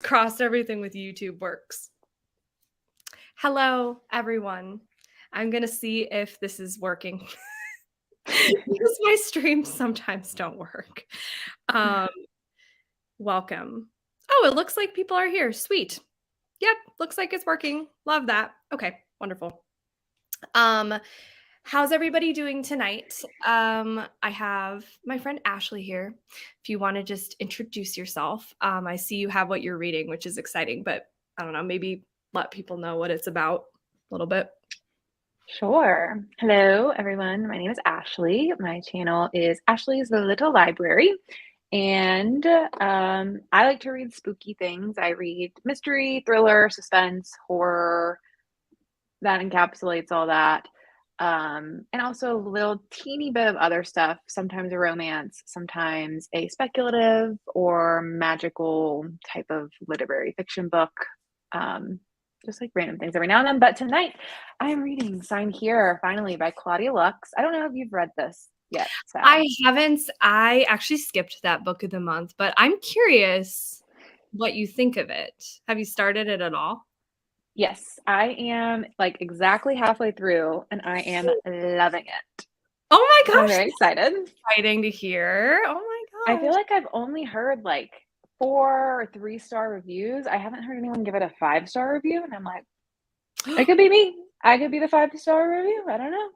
Crossed everything with YouTube works. Hello, everyone. I'm gonna see if this is working because my streams sometimes don't work. Um, welcome. Oh, it looks like people are here. Sweet. Yep, looks like it's working. Love that. Okay, wonderful. Um, how's everybody doing tonight? I have my friend Ashley here. If you want to just introduce yourself, I see you have what you're reading, which is exciting, but I don't know, maybe let people know what it's about a little bit. Sure. Hello, everyone. My name is Ashley. My channel is Ashley's Little Library. And I like to read spooky things. I read mystery, thriller, suspense, horror. That encapsulates all that. And also a little teeny bit of other stuff, sometimes a romance, sometimes a speculative or magical type of literary fiction book. Um, just like random things every now and then. But tonight I am reading Sign Here, finally, by Claudia Lux. I don't know if you've read this yet, Sal. I haven't. I actually skipped that book of the month, but I'm curious what you think of it. Have you started it at all? Yes, I am like exactly halfway through and I am loving it. Oh my So I'm gosh, very excited. exciting to hear. Oh I my feel gosh. like I've only heard like 4 or 3-star reviews. I haven't heard anyone give it a 5-star review, and I'm like, it could be me. I could be the 5-star review. I don't know.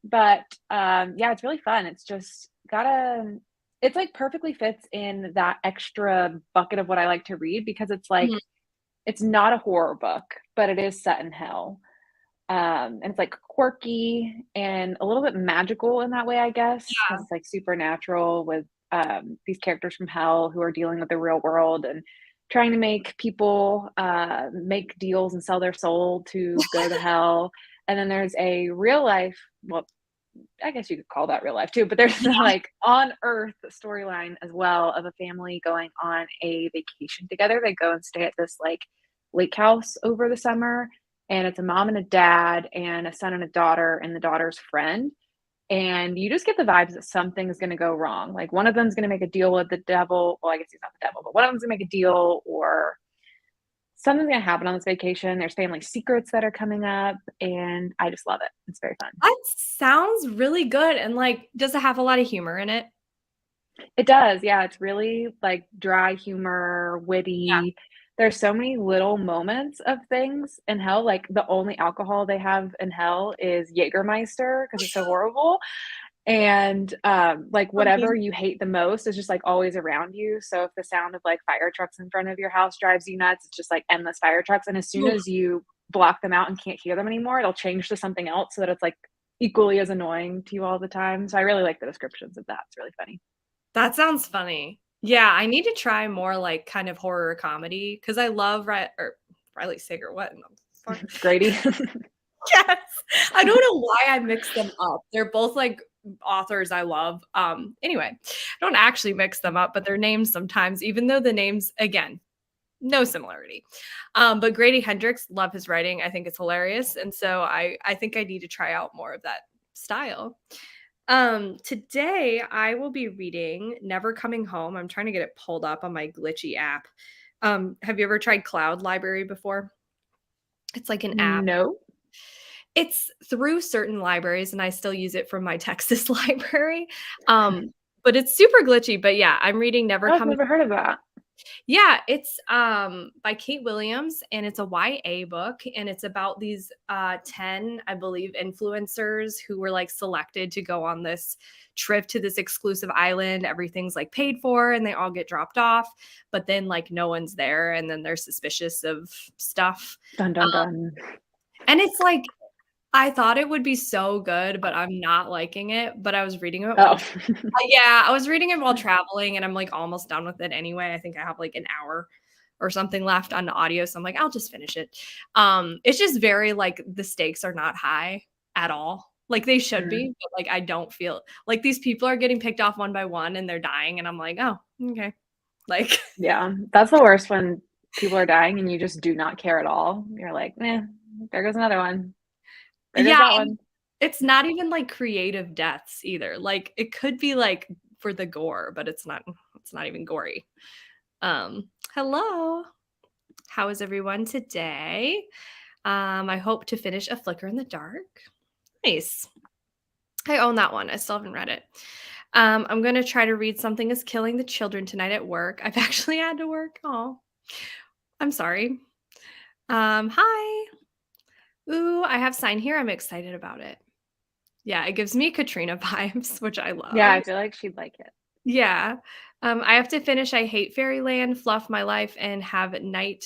But yeah, it's really fun. It's just it's like perfectly fits in that extra bucket of what I like to read because it's like Mhm. it's not a horror book, but it is set in hell. And it's like quirky and a little bit magical in that way, I guess, because it's like supernatural with these characters from hell who are dealing with the real world and trying to make people make deals and sell their soul to go to hell. And then there's a real life, well, I guess you could call that real life too, but there's like on earth storyline as well of a family going on a vacation together. They go and stay at this like lake house over the summer, and it's a mom and a dad and a son and a daughter and the daughter's friend. And you just get the vibes that something's going to go wrong. Like one of them's going to make a deal with the devil. Well, I guess he's not the devil, but one of them's going to make a deal, or something's going to happen on this vacation. There's family secrets that are coming up, and I just love it. It's very fun. That sounds really good, and, like, does it have a lot of humor in it? It does, yeah, it's really, like, dry humor, Yeah. witty. There's so many little moments of things in hell, like, the only alcohol they have in hell is Jägermeister because it's so horrible, and, like, whatever Amazing. you hate the most is just, like, always around you, so if the sound of, like, fire trucks in front of your house drives you nuts, it's just, like, endless fire trucks, and as soon Ooh, as you block them out and can't hear them anymore, it'll change to something else so that it's, like, equally as annoying to you all the time, so I really like the descriptions of that, it's really funny. that sounds funny. Yeah, I need to try more, like, kind of horror comedy because I love Riley Sager, what in the fuck? Grady. Yes. I don't know why I mix them up. They're both, like, authors I love. Anyway, I don't actually mix them up, but their names sometimes, even though the names, again, no similarity. But Grady Hendrix, love his writing. I think it's hilarious, and so I think I need to try out more of that style. Today I will be reading Never Coming Home. I'm trying to get it pulled up on my glitchy app. Have you ever tried Cloud Library before? It's like an app. No. It's through certain libraries, and I still use it from my Texas library. But it's super glitchy. But yeah, I'm reading Never Oh, I've Coming. never heard of that. Yeah, it's, by Kate Williams, and it's a YA book, and it's about these, 10, I believe, influencers who were, like, selected to go on this trip to this exclusive island. Everything's, like, paid for, and they all get dropped off, but then, like, no one's there, and then they're suspicious of stuff. Dun, dun, dun. And it's like I thought it would be so good, but I'm not liking it, but I was reading it Oh. while yeah, I was reading it while traveling, and I'm, like, almost done with it anyway. I think I have, like, an hour or something left on the audio, so I'm like, "I'll just finish it." It's just very, like, the stakes are not high at all. Like, they should Mm. be, but, like, I don't feel like these people are getting picked off one by one, and they're dying, and I'm like, "Oh, okay." Like Yeah, that's the worst when people are dying and you just do not care at all. You're like, "Eh, there goes another one. There goes yeah, that and one." it's not even, like, creative deaths either. Like, it could be, like, for the gore, but it's not even gory. Hello. How is everyone today? I hope to finish A Flicker in the Dark. Nice. I own that one. I still haven't read it. I'm going to try to read Something is Killing the Children tonight at work. I've actually had to work. Oh, I'm sorry. Hi. Ooh, I have sign here. I'm excited about it. Yeah, it gives me Katrina vibes, which I Yeah, love. I feel like she'd like it. Yeah. I have to finish I Hate Fairyland, Fluff My Life, and have Night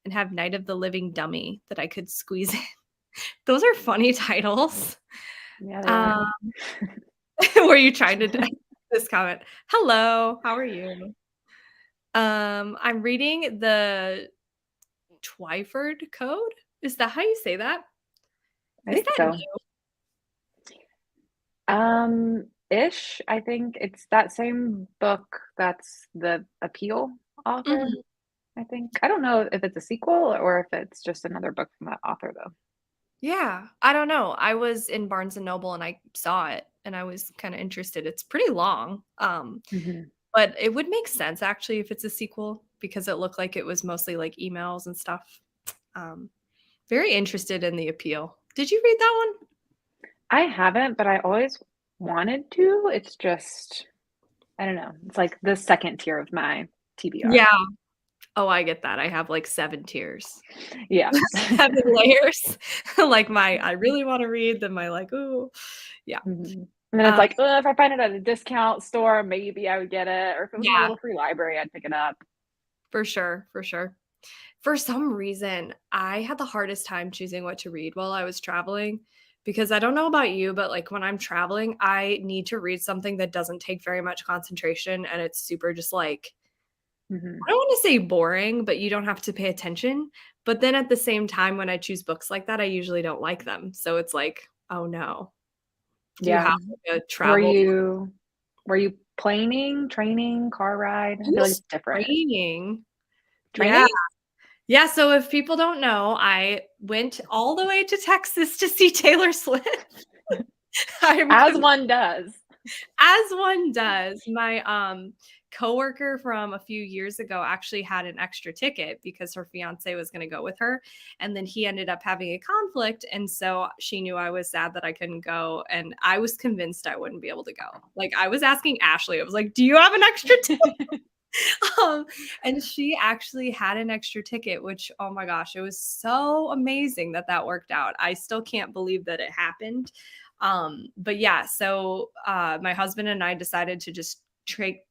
of the Living Dummy that I could squeeze in. Those are funny titles. Yeah, they are. Um, were you trying to this comment? Hello, how are you? I'm reading the Twyford Code. Is that how you say that? I Is think that so. new? Ish. I think it's that same book that's the Appeal author, Mhm. I think. I don't know if it's a sequel or if it's just another book from that author, though. Yeah, I don't know. I was in Barnes& and Noble and I saw it and I was kinda interested. It's pretty long, Mhm. but it would make sense actually if it's a sequel because it looked like it was mostly, like, emails and stuff. Um, Very interested in The Appeal. Did you read that one? I haven't, but I always wanted to. It's just, I don't know. It's like the second tier of my TBR. Yeah. Oh, I get that. I have, like, 7 tiers. Yeah. 7 layers. Like, my I really wanna read, then my, like, "Ooh." Yeah. Mhm. And then it's Um, like, "Ugh, if I find it at a discount store, maybe I would get it, or if it was in a yeah, little free library, I'd pick it up." for sure, for sure. For some reason, I had the hardest time choosing what to read while I was traveling because I don't know about you, but, like, when I'm traveling, I need to read something that doesn't take very much concentration, and it's super just, like Mhm. I don't wanna say boring, but you don't have to pay attention, but then at the same time, when I choose books like that, I usually don't like them, so it's like, "Oh, no." Do you Yeah. have, like, a Were travel you were you planing, training, car ride? I I feel like was it's different. training. Yeah. Training? Yeah, so if people don't know, I went all the way to Texas to see Taylor Swift. I'm As con one does. As one does. My, coworker from a few years ago actually had an extra ticket because her fiancé was gonna go with her, and then he ended up having a conflict, and so she knew I was sad that I couldn't go, and I was convinced I wouldn't be able to go. Like, I was asking Ashley, I was like, "Do you have an extra ticket?" Um, and she actually had an extra ticket, which, oh my gosh, it was so amazing that that worked out. I still can't believe that it happened. But yeah, so my husband and I decided to just take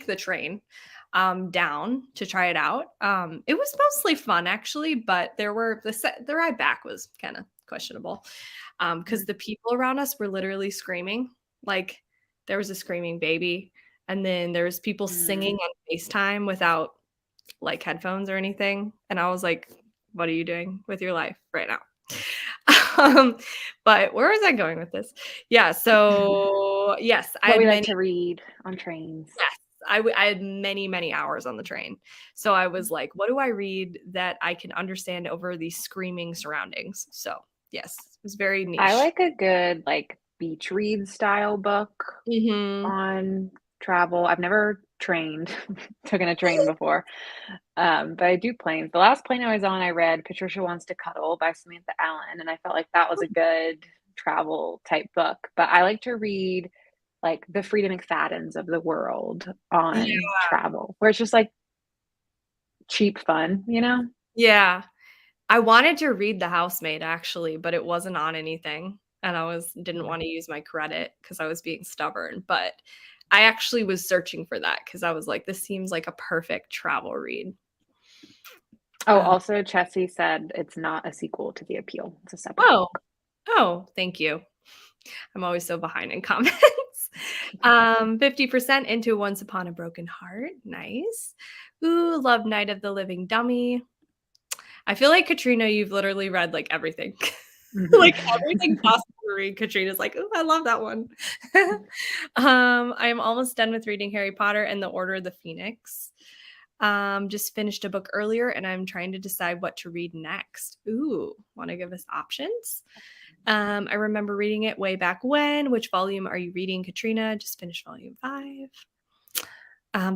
the train down to try it out. It was mostly fun actually, but the ride back was kind of questionable because the people around us were literally screaming. Like there was a screaming baby, and then there was people singing Mm. on FaceTime without, like, headphones or anything, and I was like, "What are you doing with your life right now?" Um, but where was I going with this? Yeah, so, yes, I What had we like many to read on trains. yes, I had many, many hours on the train. So I was like, "What do I read that I can understand over these screaming surroundings?" So, yes, it was very I niche. like a good, like, beach read style book Mhm. on travel. I've never trained, taken a train before, but I do planes. The last plane I was on, I read Patricia Wants to Cuddle by Samantha Allen, and I felt like that was a good travel type book. But I like to read like the Frida McFaddens of the world Yeah, on travel, where it's just like cheap fun, you know? yeah. I wanted to read The Housemaid actually, but it wasn't on anything, and didn't Mm. wanna use my credit because I was being stubborn, but I actually was searching for that because I was like, "This seems like a perfect travel read." Oh, Um, also, Chessie said it's not a sequel to The Appeal. It's a separate oh, book. oh, thank you. I'm always so behind in comments. 50% into Once Upon a Broken Heart, nice. Ooh, love Night of the Living Dummy. I feel like Katrina, you've literally read, like, everything. Mhm. Like, everything possible to read, Katrina's like, "Ooh, I love that one." I am almost done with reading Harry Potter and the Order of the Phoenix. Just finished a book earlier, and I'm trying to decide what to read next. Ooh, wanna give us options? I remember reading it way back when. Which volume are you reading, Katrina? Just finished volume 5.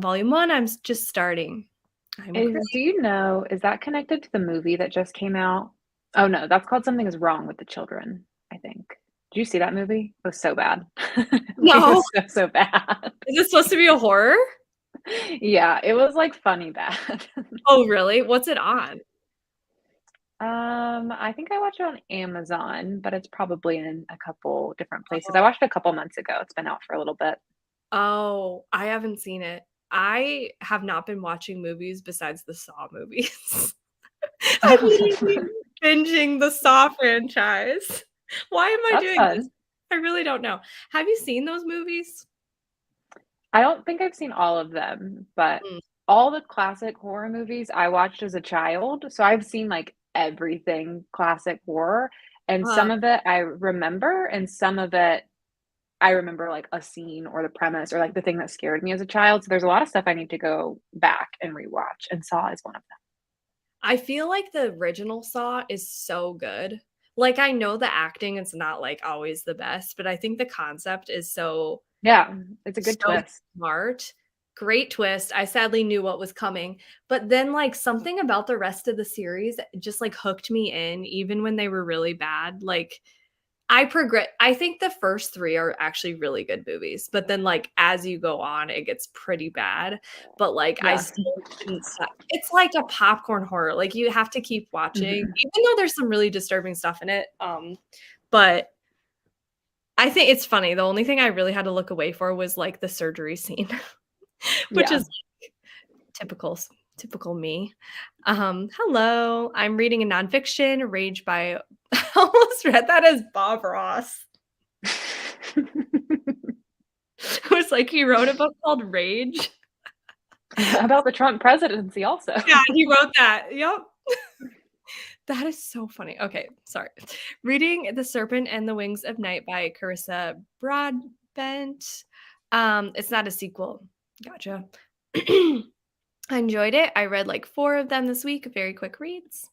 Volume 1, just starting. I'm a creep. Do you know, is that connected to the movie that just came out? Oh no, that's called Something is Wrong with the Children, I think. Did you see that movie? It was so bad. It No. was so, so bad. Is it supposed to be a horror? Yeah, it was like funny bad. Oh, really? What's it on? I think I watched it on Amazon, but it's probably in a couple different places. I Oh. watched it a couple months ago. It's been out for a little bit. Oh, I haven't seen it. I have not been watching movies besides the Saw movies. I'm literally Oh, binging the Saw franchise. Why am I that's doing this? fun. I really don't know. Have you seen those movies? I don't think I've seen all of them, but Mm, all the classic horror movies I watched as a child. So I've seen like everything classic horror, and uh, some of it I remember, and some of it I remember like a scene or the premise or like the thing that scared me as a child. So there's a lot of stuff I need to go back and rewatch, and Saw is one of them. I feel like the original Saw is so good. Like, I know the acting is not, like, always the best, but I think the concept is Yeah, it's a good so twist. smart. Great twist. I sadly knew what was coming, but then, like, something about the rest of the series just, like, hooked me in even when they were really bad. Like, I think the first 3 are actually really good movies, but then, like, as you go on, it gets pretty bad, but, like, I Yeah. still couldn't stop. It's like a popcorn horror, like, you have to keep watching, Mhm. even though there's some really disturbing stuff in it, but I think it's funny, the only thing I really had to look away for was, like, the surgery scene, which Yeah. is typical me. Hello, I'm reading a nonfiction, Rage by I almost read that as Bob Ross. It was like he wrote a book called Rage. About the Trump presidency also. Yeah, he wrote that. Yep. That is so funny. Okay, sorry. Reading The Serpent and the Wings of Night by Carissa Broadbent. It's not a sequel. Gotcha. I enjoyed it. I read like 4 of them this week, very quick reads.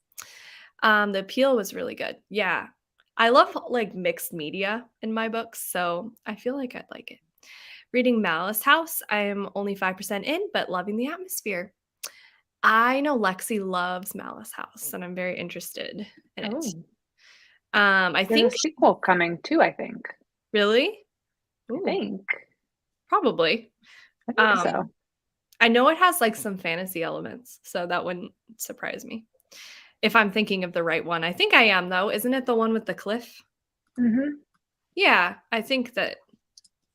The appeal was really good. Yeah. I love like mixed media in my books, so I feel like I'd like it. Reading Malice House. I am only 5% in, but loving the atmosphere. I know Lexi loves Malice House, and I'm very interested in it. Oh, I there's a think sequel coming too, I think. really? I Ooh, think. probably. I think Um, so. I know it has like some fantasy elements, so that wouldn't surprise me. If I'm thinking of the right one. I think I am though. Isn't it the one with the cliff? Mhm. Yeah, I think that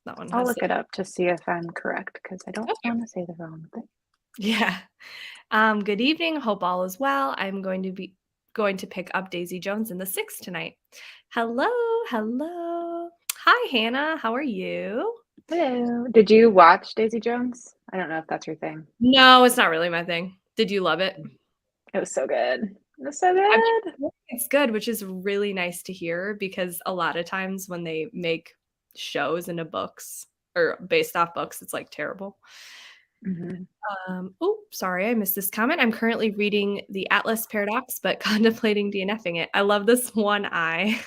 one I'll has look it. it up to see if I'm correct because I don't Okay. wanna say the wrong thing. Yeah. Good evening. Hope all is well. I'm going to pick up Daisy Jones in the Six tonight. Hello, hello. Hi, Hannah. How are you? Hello. Did you watch Daisy Jones? I don't know if that's your thing. No, it's not really my thing. Did you love it? It was so good. It was so I good. mean, it's good, which is really nice to hear because a lot of times when they make shows into books or based off books, it's like terrible. Mhm. Oh, sorry, I missed this comment. I'm currently reading The Atlas Paradox, but contemplating DNFing it. I love this one eye.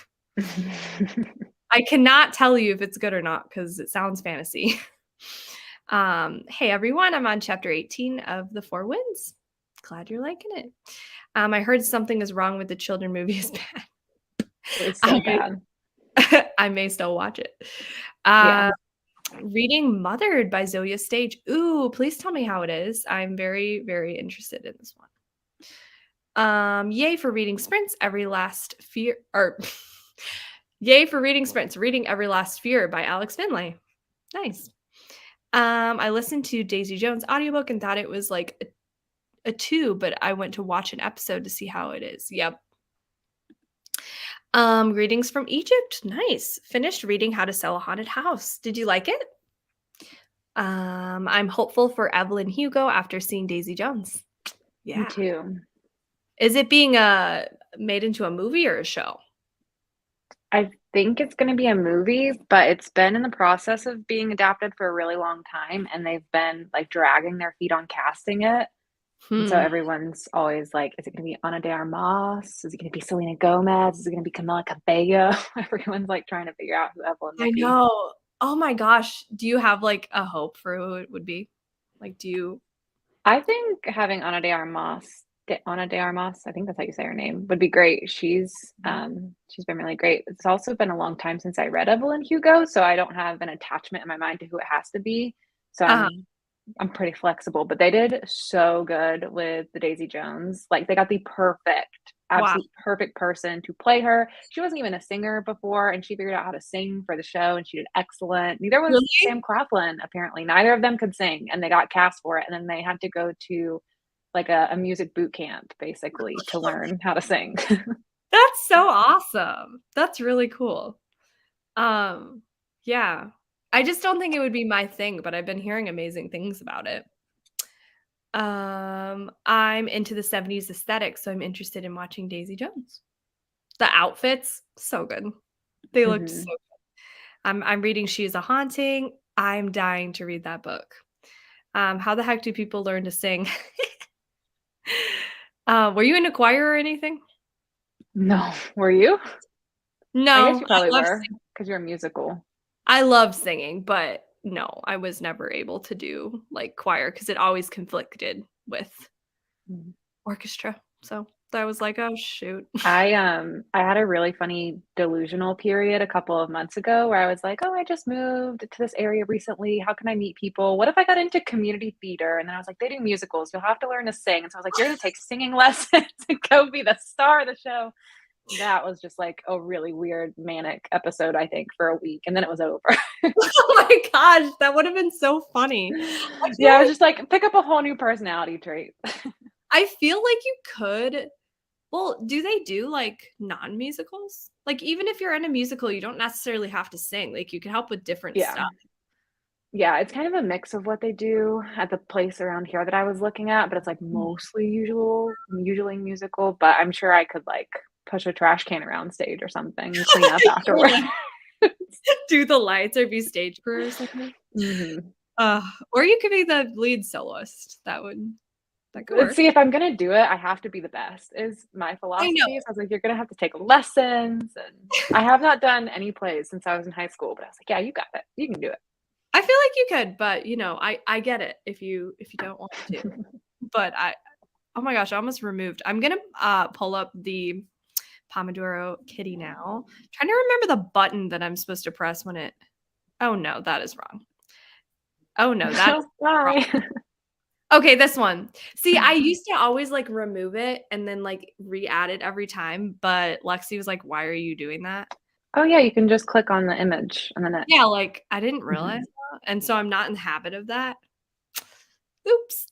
I cannot tell you if it's good or not because it sounds fantasy. Hey everyone, I'm on chapter 18 of The Four Winds. Glad you're liking it. I heard something is wrong with the children movie is bad. It was so I bad. I may still watch it. Yeah. Uh, reading Mothered by Zoya Stage. Ooh, please tell me how it is. I'm very, very interested in this one. Yay for reading Sprints, Every Last Fear, or yay for reading Sprints, Reading Every Last Fear by Alex Finlay. Nice. I listened to Daisy Jones audiobook and thought it was like a 2, but I went to watch an episode to see how it is. Yep. Greetings from Egypt. Nice. Finished reading How to Sell a Haunted House. Did you like it? I'm hopeful for Evelyn Hugo after seeing Daisy Jones. Me Yeah. too. Is it being made into a movie or a show? I think it's gonna be a movie, but it's been in the process of being adapted for a really long time, and they've been, like, dragging their feet on casting it, and so Hmm. everyone's always like, "Is it gonna be Ana de Armas? Is it gonna be Selena Gomez? Is it gonna be Camila Cabello?" Everyone's, like, trying to figure out who Evelyn I will be. know. Oh my gosh. Do you have like a hope for who it would be? Like, do you? I think having Ana de Armas, I think that's how you say her name, would be great. She's been really great. It's also been a long time since I read Evelyn Hugo, so I don't have an attachment in my mind to who it has to be. So Uh-huh. I'm pretty flexible, but they did so good with the Daisy Jones. Like they got the Wow. absolute perfect person to play her. She wasn't even a singer before, and she figured out how to sing for the show, and she did excellent. Neither was Really? Sam Claflin, apparently. Neither of them could sing, and they got cast for it, and then they had to go to like a music boot camp basically to learn how to sing. That's so awesome. That's really cool. Um, yeah. I just don't think it would be my thing, but I've been hearing amazing things about it. I'm into the '70s aesthetic, so I'm interested in watching Daisy Jones. The outfits, so good. They looked so Mhm. I'm reading She Is a Haunting. I'm dying to read that book. How the heck do people learn to sing? Were you in a choir or anything? No, were you? I guess No, you probably I love were because you're musical. I love singing, but no, I was never able to do, like, choir because it always conflicted with Mhm. orchestra, so I was like, "Oh, shoot." I had a really funny delusional period a couple of months ago where I was like, "Oh, I just moved to this area recently. How can I meet people? What if I got into community theater?" And then I was like, "They do musicals. You'll have to learn to sing." And so I was like, "You're gonna take singing lessons and go be the star of the show." That was just like a really weird manic episode, I think, for a week, and then it was over. Oh my gosh, that would've been so funny. Yeah, I was just like, pick up a whole new personality trait. I feel like you could well, do they do, like, non-musicals? Like, even if you're in a musical, you don't necessarily have to sing, like, you can help with different Yeah. stuff. Yeah, it's kind of a mix of what they do at the place around here that I was looking at, but it's, like, Mm. mostly usually musical, but I'm sure I could, like, push a trash can around stage or something and clean up Or, afterwards. like, do the lights or be stage crew or something. Mhm. Or you could be the lead soloist. That could But work. see, if I'm gonna do it, I have to be the best is my I know. philosophy, so I was like, "You're gonna have to take lessons," and I have not done any plays since I was in high school, but I was like, "Yeah, you got it. You can do it." I feel like you could, but, I get it if you don't want to. But oh my gosh, I almost removed I'm gonna, pull up the Pomodoro Kitty now. Trying to remember the button that I'm supposed to press when it oh, no, that is wrong. Oh, no, that is So, bye. wrong. Okay, this one. See, I used to always, like, remove it and then, like, re-add it every time, but Lexi was like, "Why are you doing that?" Oh, yeah, you can just click on the image and then it Yeah, like, I didn't realize mhm. that, and so I'm not in the habit of that. Oops.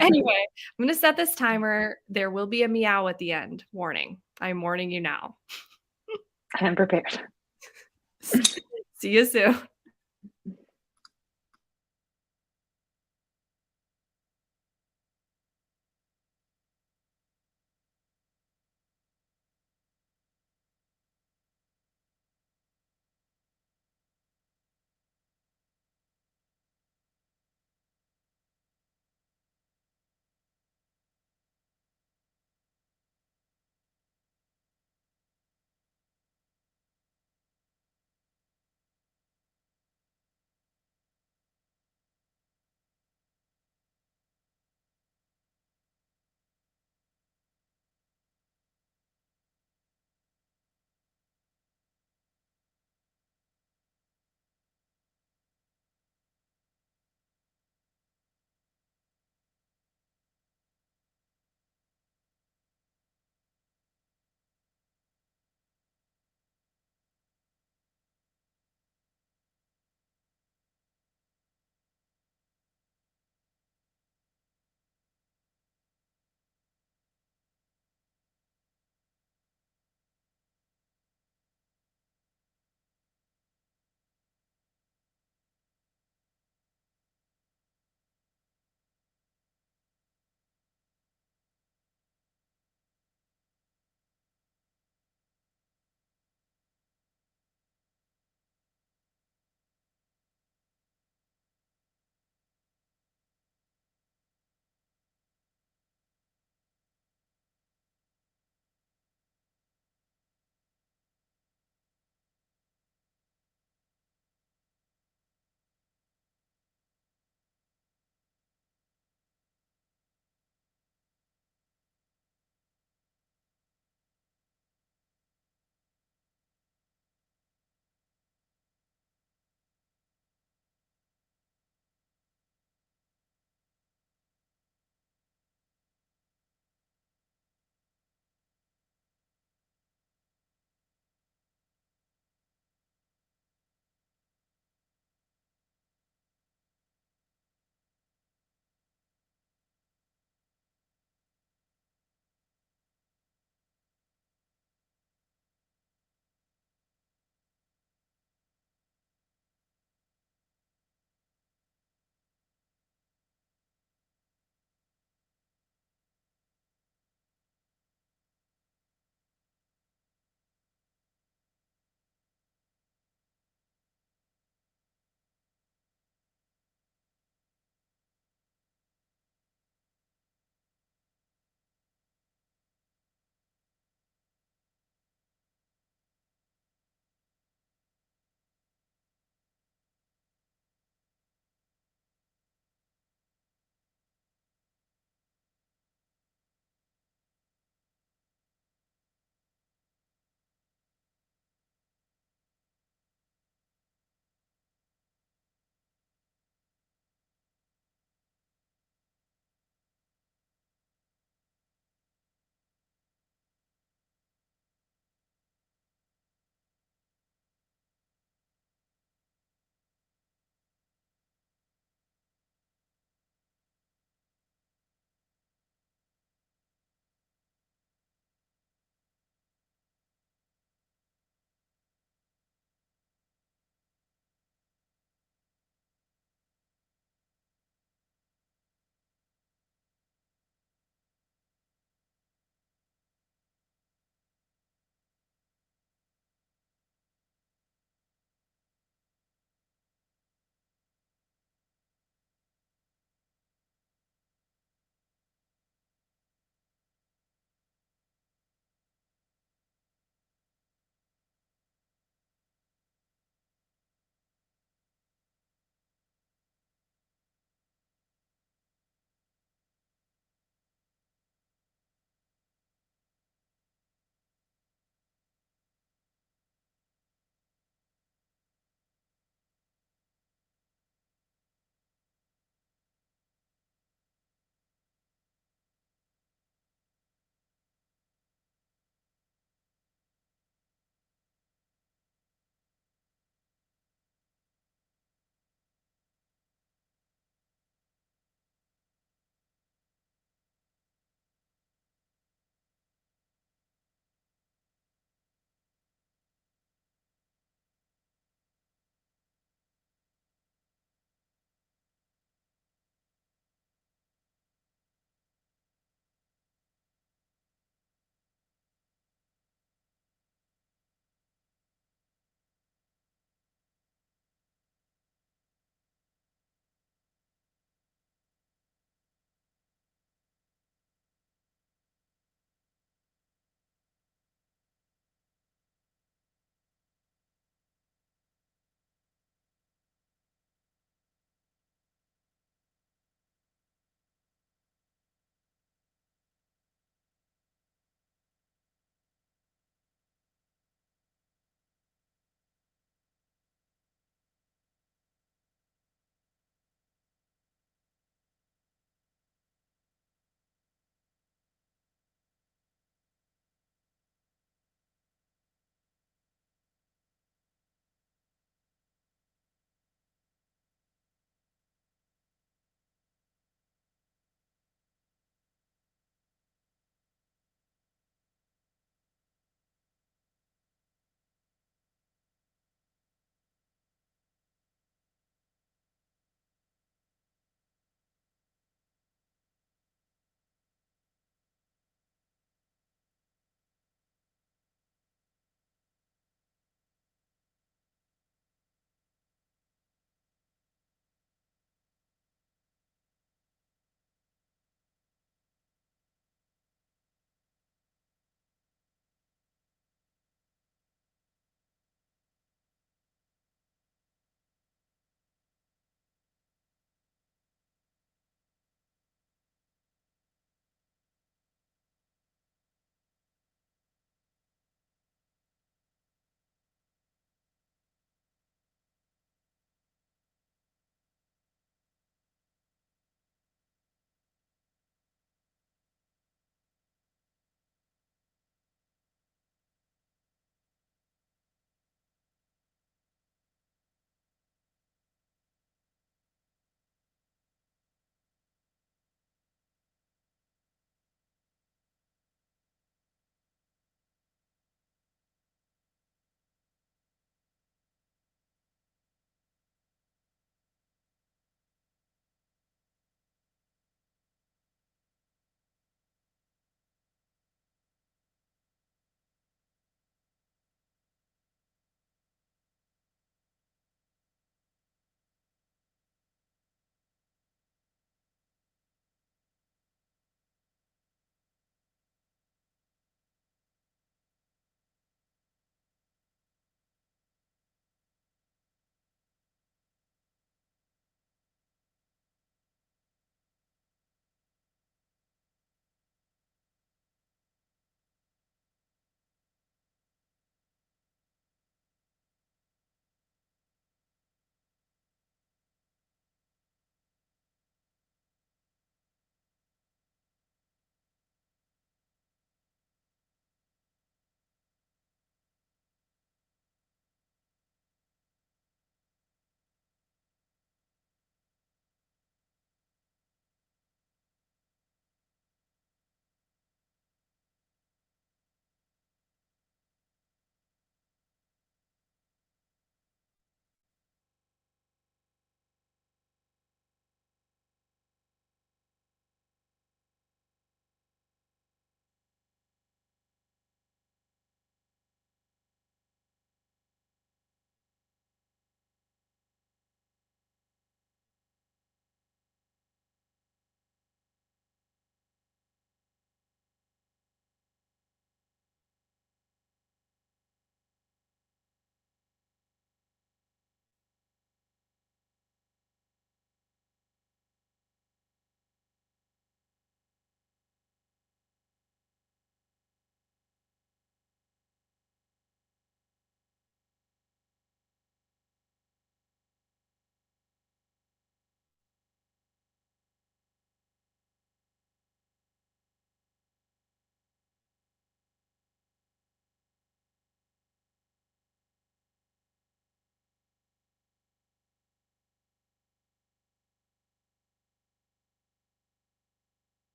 Anyway, I'm gonna set this timer. There will be a meow at the end. Warning. I'm warning you now. I am prepared. See you soon.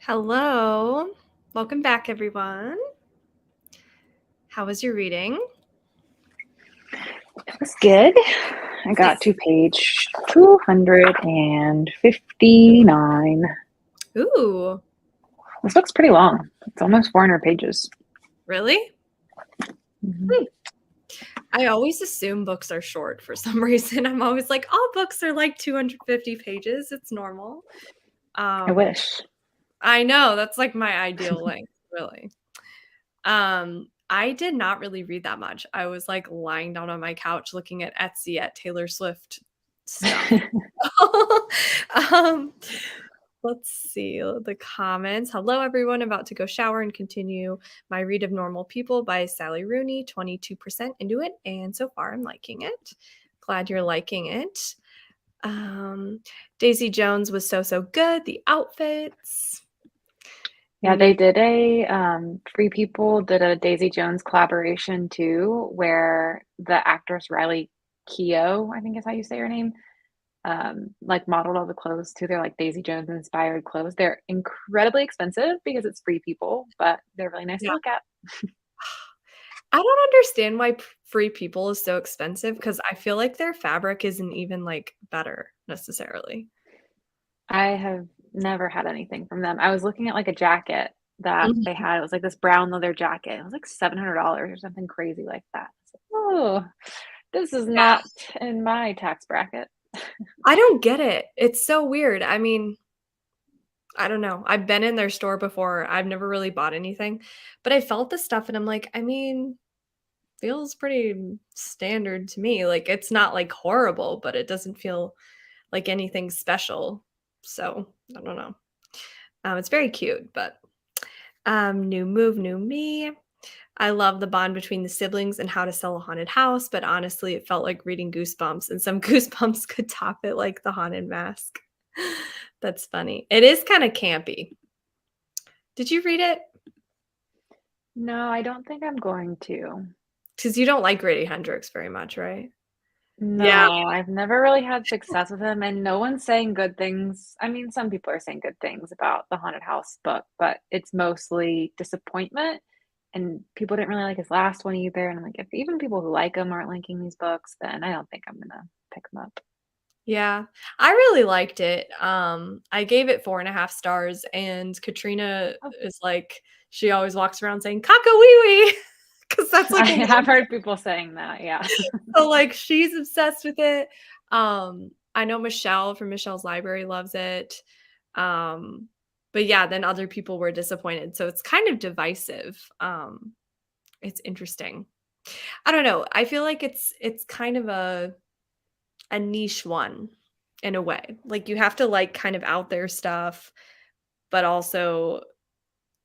Hello. Welcome back, everyone. How was your reading? It was good. I got Nice. to page 259. Ooh, This book's pretty long. It's almost 400 pages. really? Mhm. Hmm. I always assume books are short for some reason. I'm always like, all books are like 250 pages. It's normal. I Um, wish. I know that's like my ideal length, really. I did not really read that much. I was like lying down on my couch looking at Etsy at Taylor Swift stuff. um, let's see the comments. Hello, everyone. About to go shower and continue my read of Normal People by Sally Rooney. 22% into it, and so far I'm liking it. Glad you're liking it. Um, Daisy Jones was so good. The outfits. Yeah, New. they did Free People did a Daisy Jones collaboration too, where the actress Riley Keough, I think is how you say her name, like modeled all the clothes too. They're like Daisy Jones inspired clothes. They're incredibly expensive because it's Free People, but they're really nice Yeah. to look at. I don't understand why Free People is so expensive because I feel like their fabric isn't even like better necessarily. I have never had anything from them. I was looking at like a jacket that they Mhm. had. It was like this brown leather jacket. It was like $700 or something crazy like that. It's like, oh, this is Yeah. not in my tax bracket. I don't get it. It's so weird. I mean, I don't know. I've been in their store before. I've never really bought anything, but I felt the stuff and I'm like, I mean, feels pretty standard to me. Like it's not like horrible, but it doesn't feel like anything special. So I don't know. It's very cute, but new move, new me. I love the bond between the siblings and how to sell a haunted house, but honestly, it felt like reading Goosebumps, and some Goosebumps could top it like the haunted mask. That's funny. It is kind of campy. Did you read it? No, I don't think I'm going to. Because you don't like Grady Hendrix very much, right? Yeah. No, I've never really had success with him, and no one's saying good things. I mean, some people are saying good things about the Haunted House book, but it's mostly disappointment. And people didn't really like his last one either. And I'm like, if even people who like him aren't liking these books, then I don't think I'm gonna pick them up. Yeah. I really liked it. I gave it 4.5 stars, and Katrina Oh, is like, she always walks around saying, "Cockawee because that's I like a have heard people saying that. Yeah. so, like, she's obsessed with it. I know Michelle from Michelle's Library loves it. Um, but yeah, then other people were disappointed. So it's kind of divisive. It's interesting. I don't know. I feel like it's kind of a niche one in a way. Like you have to like kind of out there stuff, but also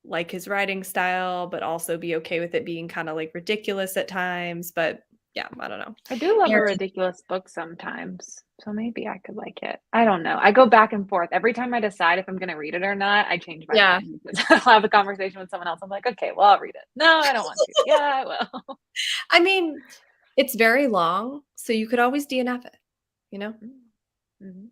like his writing style, but also be okay with it being kind of like ridiculous at times. But yeah, I don't know. I do love a Aaron. ridiculous book sometimes, so maybe I could like it. I don't know. I go back and forth. Every time I decide if I'm gonna read it or not, I change my Yeah. mind because I'll have a conversation with someone else. I'm like, "Okay, well, I'll read it." "No, I don't want to." "Yeah, I will." I mean, it's very long, so you could always DNF it, you know? Mm, mhm.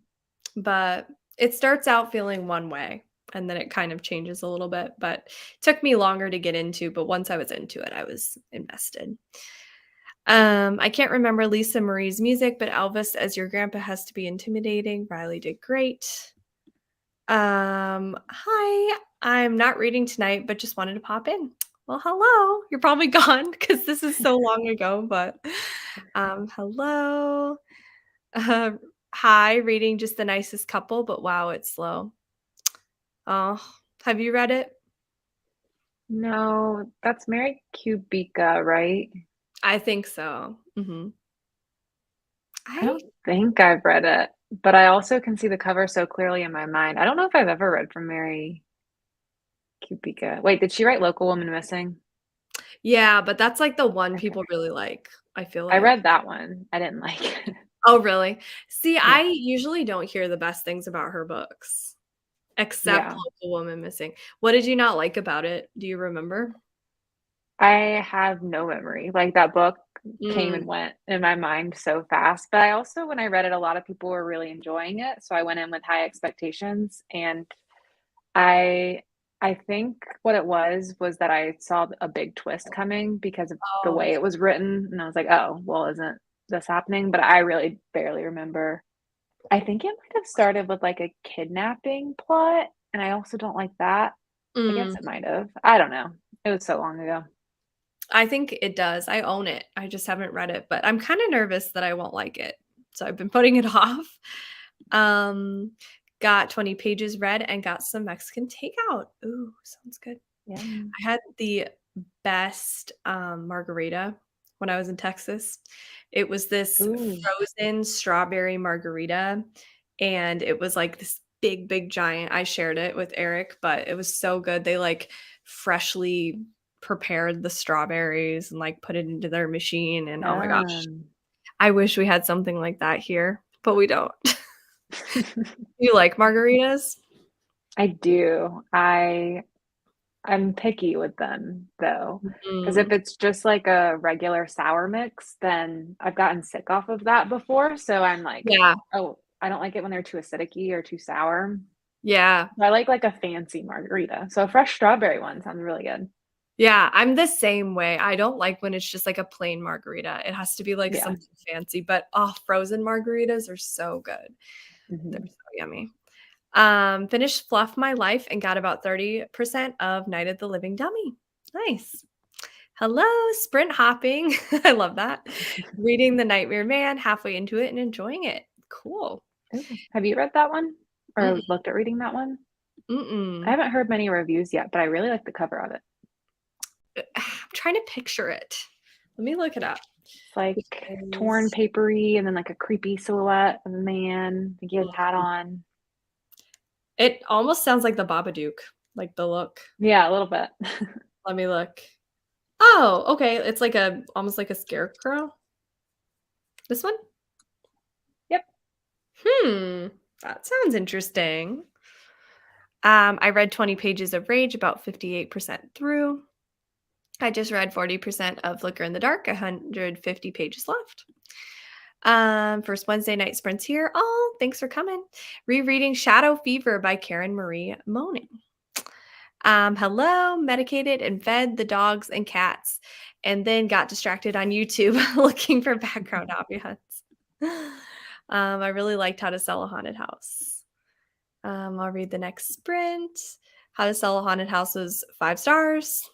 But it starts out feeling one way, and then it kind of changes a little bit, but it took me longer to get into, but once I was into it, I was invested. I can't remember Lisa Marie's music, but Elvis as your grandpa has to be intimidating. Riley did great. Hi. I'm not reading tonight, but just wanted to pop in. Well, hello. You're probably gone because this is so long ago, but hello. Uh, hi, reading just the nicest couple, but wow, it's slow. Oh, have you read it? No, that's Mary Kubica, right? I think so. I I don't think I've read it, but I also can see the cover so clearly in my mind. I don't know if I've ever read from Mary Kubica. Wait, did she write Local Woman Missing? yeah, but that's like the one Okay. people really like. I feel I like. read that one. I didn't like it. Oh, really? See, I Yeah. usually don't hear the best things about her books, except Yeah. Local Woman Missing. What did you not like about it? Do you remember? I have no memory. Like that book came Mm, and went in my mind so fast. But I also, when I read it, a lot of people were really enjoying it. So I went in with high expectations and I I think what it was that I saw a big twist coming because of the Oh, way it was written, and I was like, "Oh, well, isn't this happening?" But I really barely remember. I think it might have started with, like, a kidnapping plot, and I also don't like that. I guess mm, it might have. I don't know. It was so long ago. I think it does. I own it. I just haven't read it, but I'm kinda nervous that I won't like it. So I've been putting it off. Um, got 20 pages read and got some Mexican takeout. Ooh, sounds good. Yum. I had the best, margarita when I was in Texas. It was this Ooh. frozen strawberry margarita, and it was, like, this big, big giant. I shared it with Eric, but it was so good. They, like, freshly prepared the strawberries and, like, put it into their machine, and oh my gosh, Yum. I wish we had something like that here, but we don't. You like margaritas? I do. I'm picky with them, though, because if Mm. it's just like a regular sour mix, then I've gotten sick off of that before, so I'm like, Yeah, "Oh, I don't like it when they're too acidic-y or too sour." yeah. I like a fancy margarita, so a fresh strawberry one sounds really good. Yeah, I'm the same way. I don't like when it's just like a plain margarita. It has to be like Yeah. something fancy, but, oh, frozen margaritas are so good. They're Mhm. so yummy. Finished Fluff My Life and got about 30% of Night of the Living Dummy. Nice. Hello, sprint hopping. I love that. Reading The Nightmare Man, halfway into it and enjoying it. Cool. Ooh, have you read that one or Mm-mm, looked at reading that one? I mm-mm. haven't heard many reviews yet, but I really like the cover of it. I'm trying to picture it. Let me look it up It's like torn because papery and then like a creepy silhouette of a man. I think he has a hat mm, on. it almost sounds like the Babadook, like the look. Yeah, a little bit. Let me look. Oh, okay. It's like a almost like a scarecrow. This one? Yep. Hmm. That sounds interesting. I read 20 pages of Rage, about 58% through. I just read 40% of Flicker in the Dark, 150 pages left. First Wednesday night sprints here. Oh, thanks for coming. Rereading Shadow Fever by Karen Marie Moning. Hello, medicated and fed the dogs and cats, and then got distracted on YouTube looking for background ambience. I really liked How to Sell a Haunted House. I'll read the next sprint. How to Sell a Haunted House was 5 stars.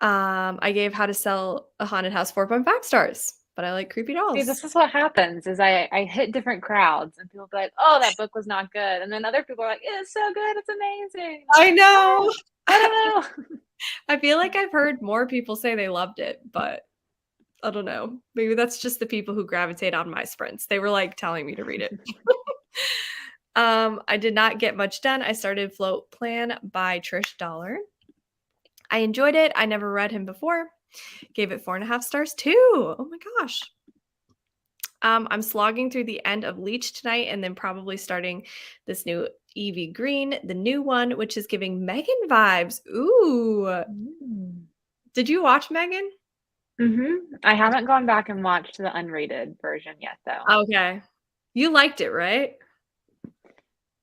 I gave How to Sell a Haunted House 4.5 stars, but I like creepy See, dolls. this is what happens is I hit different crowds and people be like, "Oh, that book was not good." And then other people are like, "It's so good. It's amazing." I'm I like, know. "Oh, I don't know." I feel like I've heard more people say they loved it, but I don't know. Maybe that's just the people who gravitate on my sprints. They were like telling me to read it. I did not get much done. I started Float Plan by Trish Dollar. I enjoyed it. I never read him before. Gave it 4.5 stars too. Oh my gosh. I'm slogging through the end of Leech tonight and then probably starting this new Evie Green, the new one, which is giving Megan vibes. Ooh. Mm. Did you watch Megan? I haven't gone back and watched the unrated version yet, though. Okay. You liked it, right?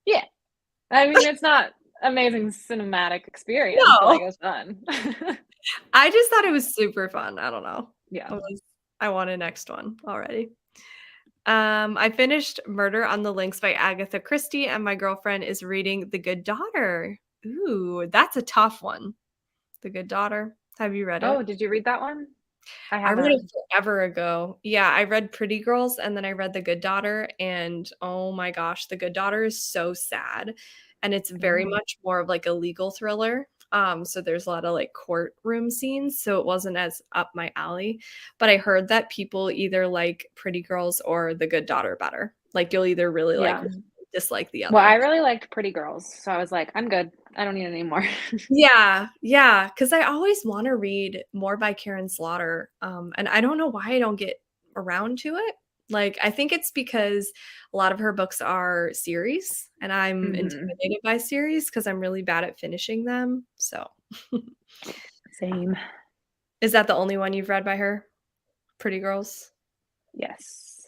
Yeah. I mean, it's not amazing cinematic experience, but like, No. it was fun. I just thought it was super fun. I don't know. Yeah. I want a next one already. I finished Murder on the Links by Agatha Christie, and my girlfriend is reading The Good Daughter. Ooh, that's a tough one. The Good Daughter. Have you read Oh, it? did you read that one? I I read haven't. it forever ago. Yeah, I read Pretty Girls and then I read The Good Daughter, and oh my gosh, The Good Daughter is so sad. And it's very Oh, much more of like a legal thriller. So there's a lot of like courtroom scenes, so it wasn't as up my alley. But I heard that people either like Pretty Girls or The Good Daughter better. Like you'll either really like yeah. one or dislike the Well, I other. really liked Pretty Girls, so I was like, "I'm good. I don't need it anymore." Yeah, yeah, because I always wanna read more by Karen Slaughter, and I don't know why I don't get around to it. Like, I think it's because a lot of her books are series, and I'm Mhm. intimidated by series because 'cause I'm really bad at finishing them, so Same. Is that the only one you've read by her? Pretty Girls? Yes.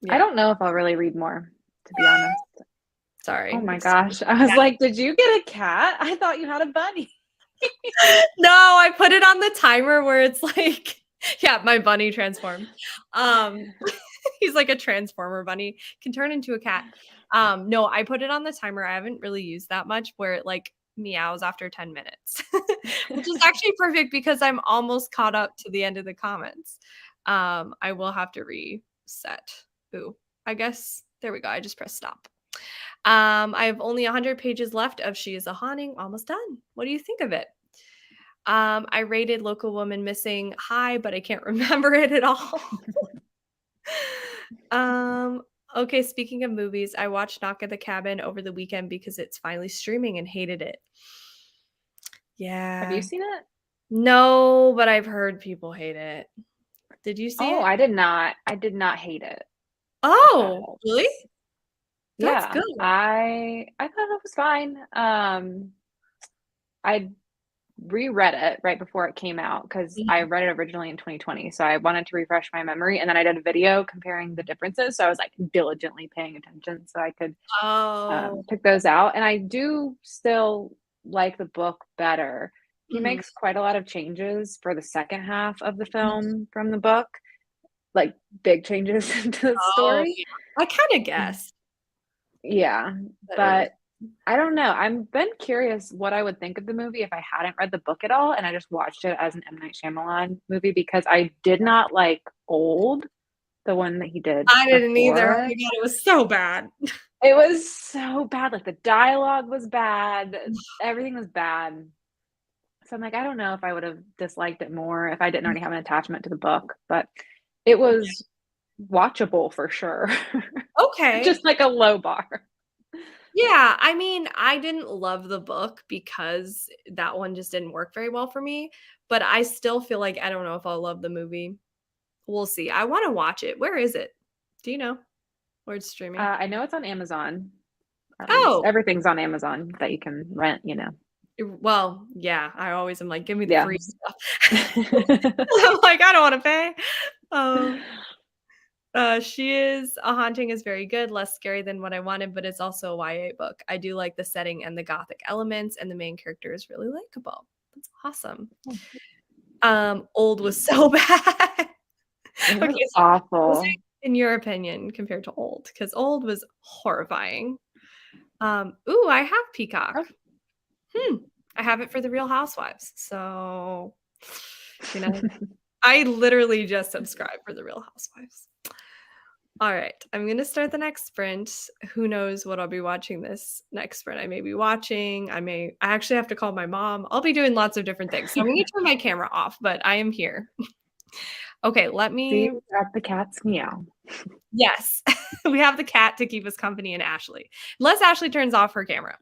I Yeah. don't know if I'll really read more, to be honest. Oh Sorry. my Excuse gosh. I was like, "Did you get a cat? I thought you had a bunny." No, I put it on the timer where it's like yeah, my bunny transformed. Um, he's like a transformer bunny, can turn into a cat. No, I put it on the timer. I haven't really used that much where it like meows after 10 minutes, which is actually perfect because I'm almost caught up to the end of the comments. I will have to reset. Ooh, I guess there we go. I just pressed stop. I have only 100 pages left of She is a Haunting, almost done. What do you think of it? I rated Local Woman Missing high, but I can't remember it at all. um, okay, speaking of movies, I watched Knock at the Cabin over the weekend because it's finally streaming and hated it. Have you Yeah. seen it? No, but I've heard people hate it. Did you see Oh, it? I did not. I did not hate it, if that Oh, really? helps. That's Yeah, good. I thought it was fine. I reread it right before it came out because I Mhm. read it originally in 2020, so I wanted to refresh my memory, and then I did a video comparing the differences, so I was, like, diligently paying attention so I could, Oh. pick those out, and I do still like the book better. He Mhm. makes quite a lot of changes for the second half of the Mhm. film from the book, like, big changes into the Oh, story. yeah. I kinda guessed Yeah, that it was but I don't know. I've been curious what I would think of the movie if I hadn't read the book at all, and I just watched it as an M. Night Shyamalan movie because I did not like Old, the one that he did I didn't either. Oh before. my god, it was so bad. It was so bad, like, the dialogue was bad, everything was bad. So I'm like, I don't know if I would've disliked it more if I didn't already have an attachment to the book, but it was watchable for sure. Okay. Just like a low bar. Yeah, I mean, I didn't love the book because that one just didn't work very well for me, but I still feel like I don't know if I'll love the movie. We'll see. I wanna watch it. Where is it? Do you know where it's streaming? I know it's on Amazon, or at least Oh, everything's on Amazon that you can rent, you know. well, yeah, I always am like, "Give me the Yeah. free stuff." I'm like, "I don't wanna pay." Um, She is a Haunting is very good, less scary than what I wanted, but it's also a YA book. I do like the setting and the gothic elements, and the main character is really likable. That's awesome. Old was so bad. It Okay, was so what was awful. it in your opinion compared to Old? Because Old was horrifying. Ooh, I have Peacock. Oh. Hmm, I have it for The Real Housewives, so, you know, I literally just subscribed for The Real Housewives. Alright, I'm gonna start the next sprint. Who knows what I'll be watching this next sprint. I may be watching, I actually have to call my mom. I'll be doing lots of different things. So I'm gonna turn my camera off, but I am here. Okay, let See, me at the cat's meow. yes. We have the cat to keep us company and Ashley. Unless Ashley turns off her camera.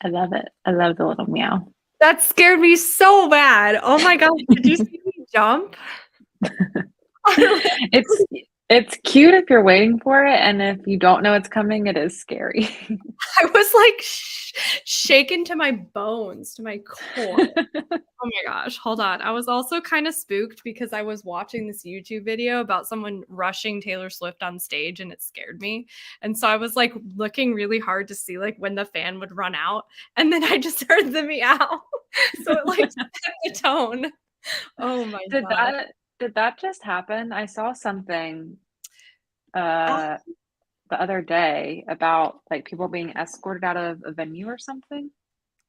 I love it. I love the little meow. That scared me so bad. Oh my gosh, did you see me jump? It's it's cute if you're waiting for it, and if you don't know it's coming, it is scary. I was like shaken to my bones, to my core. Oh my gosh, hold on. I was also kind of spooked because I was watching this YouTube video about someone rushing Taylor Swift on stage and it scared me. And so I was like looking really hard to see like when the fan would run out. And then I just heard the meow. So it like set the tone. Oh my Did God. that just happen? I saw something, Uh, uh, the other day about, like, people being escorted out of a venue or something?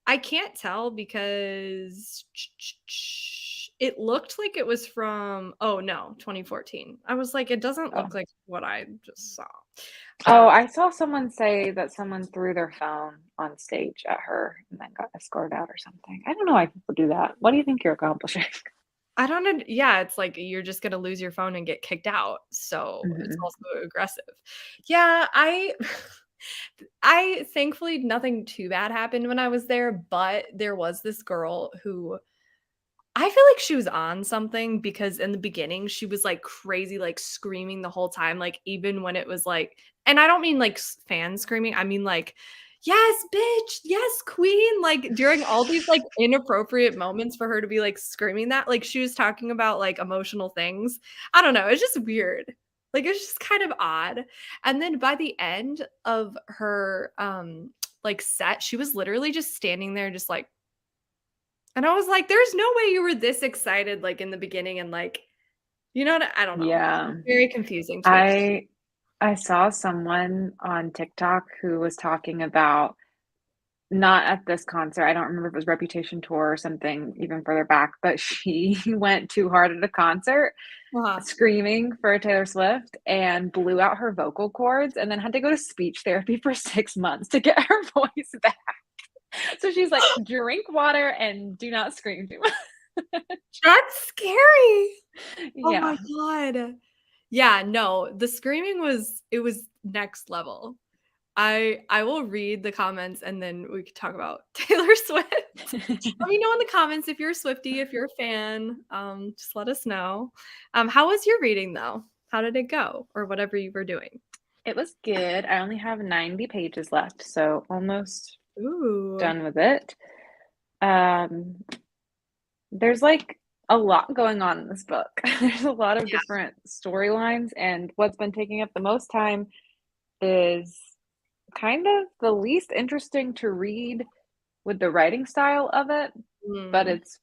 I can't tell because it looked like it was from, oh no, 2014. I was like, it doesn't look Oh. like what I just saw. Oh, Um, I saw someone say that someone threw their phone on stage at her and then got escorted out or something. I don't know why people do that. What do you think you're accomplishing? I don't know. Yeah, it's like you're just gonna lose your phone and get kicked out. So it's Mhm. also aggressive. Yeah, I thankfully nothing too bad happened when I was there, but there was this girl who I feel like she was on something because in the beginning she was like crazy, like screaming the whole time, like even when it was like, and I don't mean like fan screaming, I mean like, yes, bitch, yes, queen. Like during all these like inappropriate moments for her to be like screaming that, like she was talking about like emotional things. I don't know. It's just weird. Like it's just kind of odd. And then by the end of her like set, she was literally just standing there, just like, and I was like, "There's no way you were this excited, like, in the beginning and, like" you know what I don't know. Yeah. Very confusing to me. I I saw someone on TikTok who was talking about not at this concert, I don't remember if it was Reputation Tour or something even further back, but she went too hard at a concert, Uh-huh. screaming for Taylor Swift and blew out her vocal cords and then had to go to speech therapy for 6 months to get her voice back. So she's like, "Drink water and do not scream too much." That's scary. Oh my Yeah. god. Yeah, no, the screaming was it was next level. I will read the comments and then we could talk about Taylor Swift. Let me know in the comments if you're a Swiftie, if you're a fan, just let us know. How was your reading though? How did it go? Or whatever you were doing? It was good. I only have 90 pages left, so almost Ooh. done with it. Um, there's like a lot going on in this book. There's a lot of Yeah. different storylines, and what's been taking up the most time is kind of the least interesting to read with the writing style of it, but Mm. it's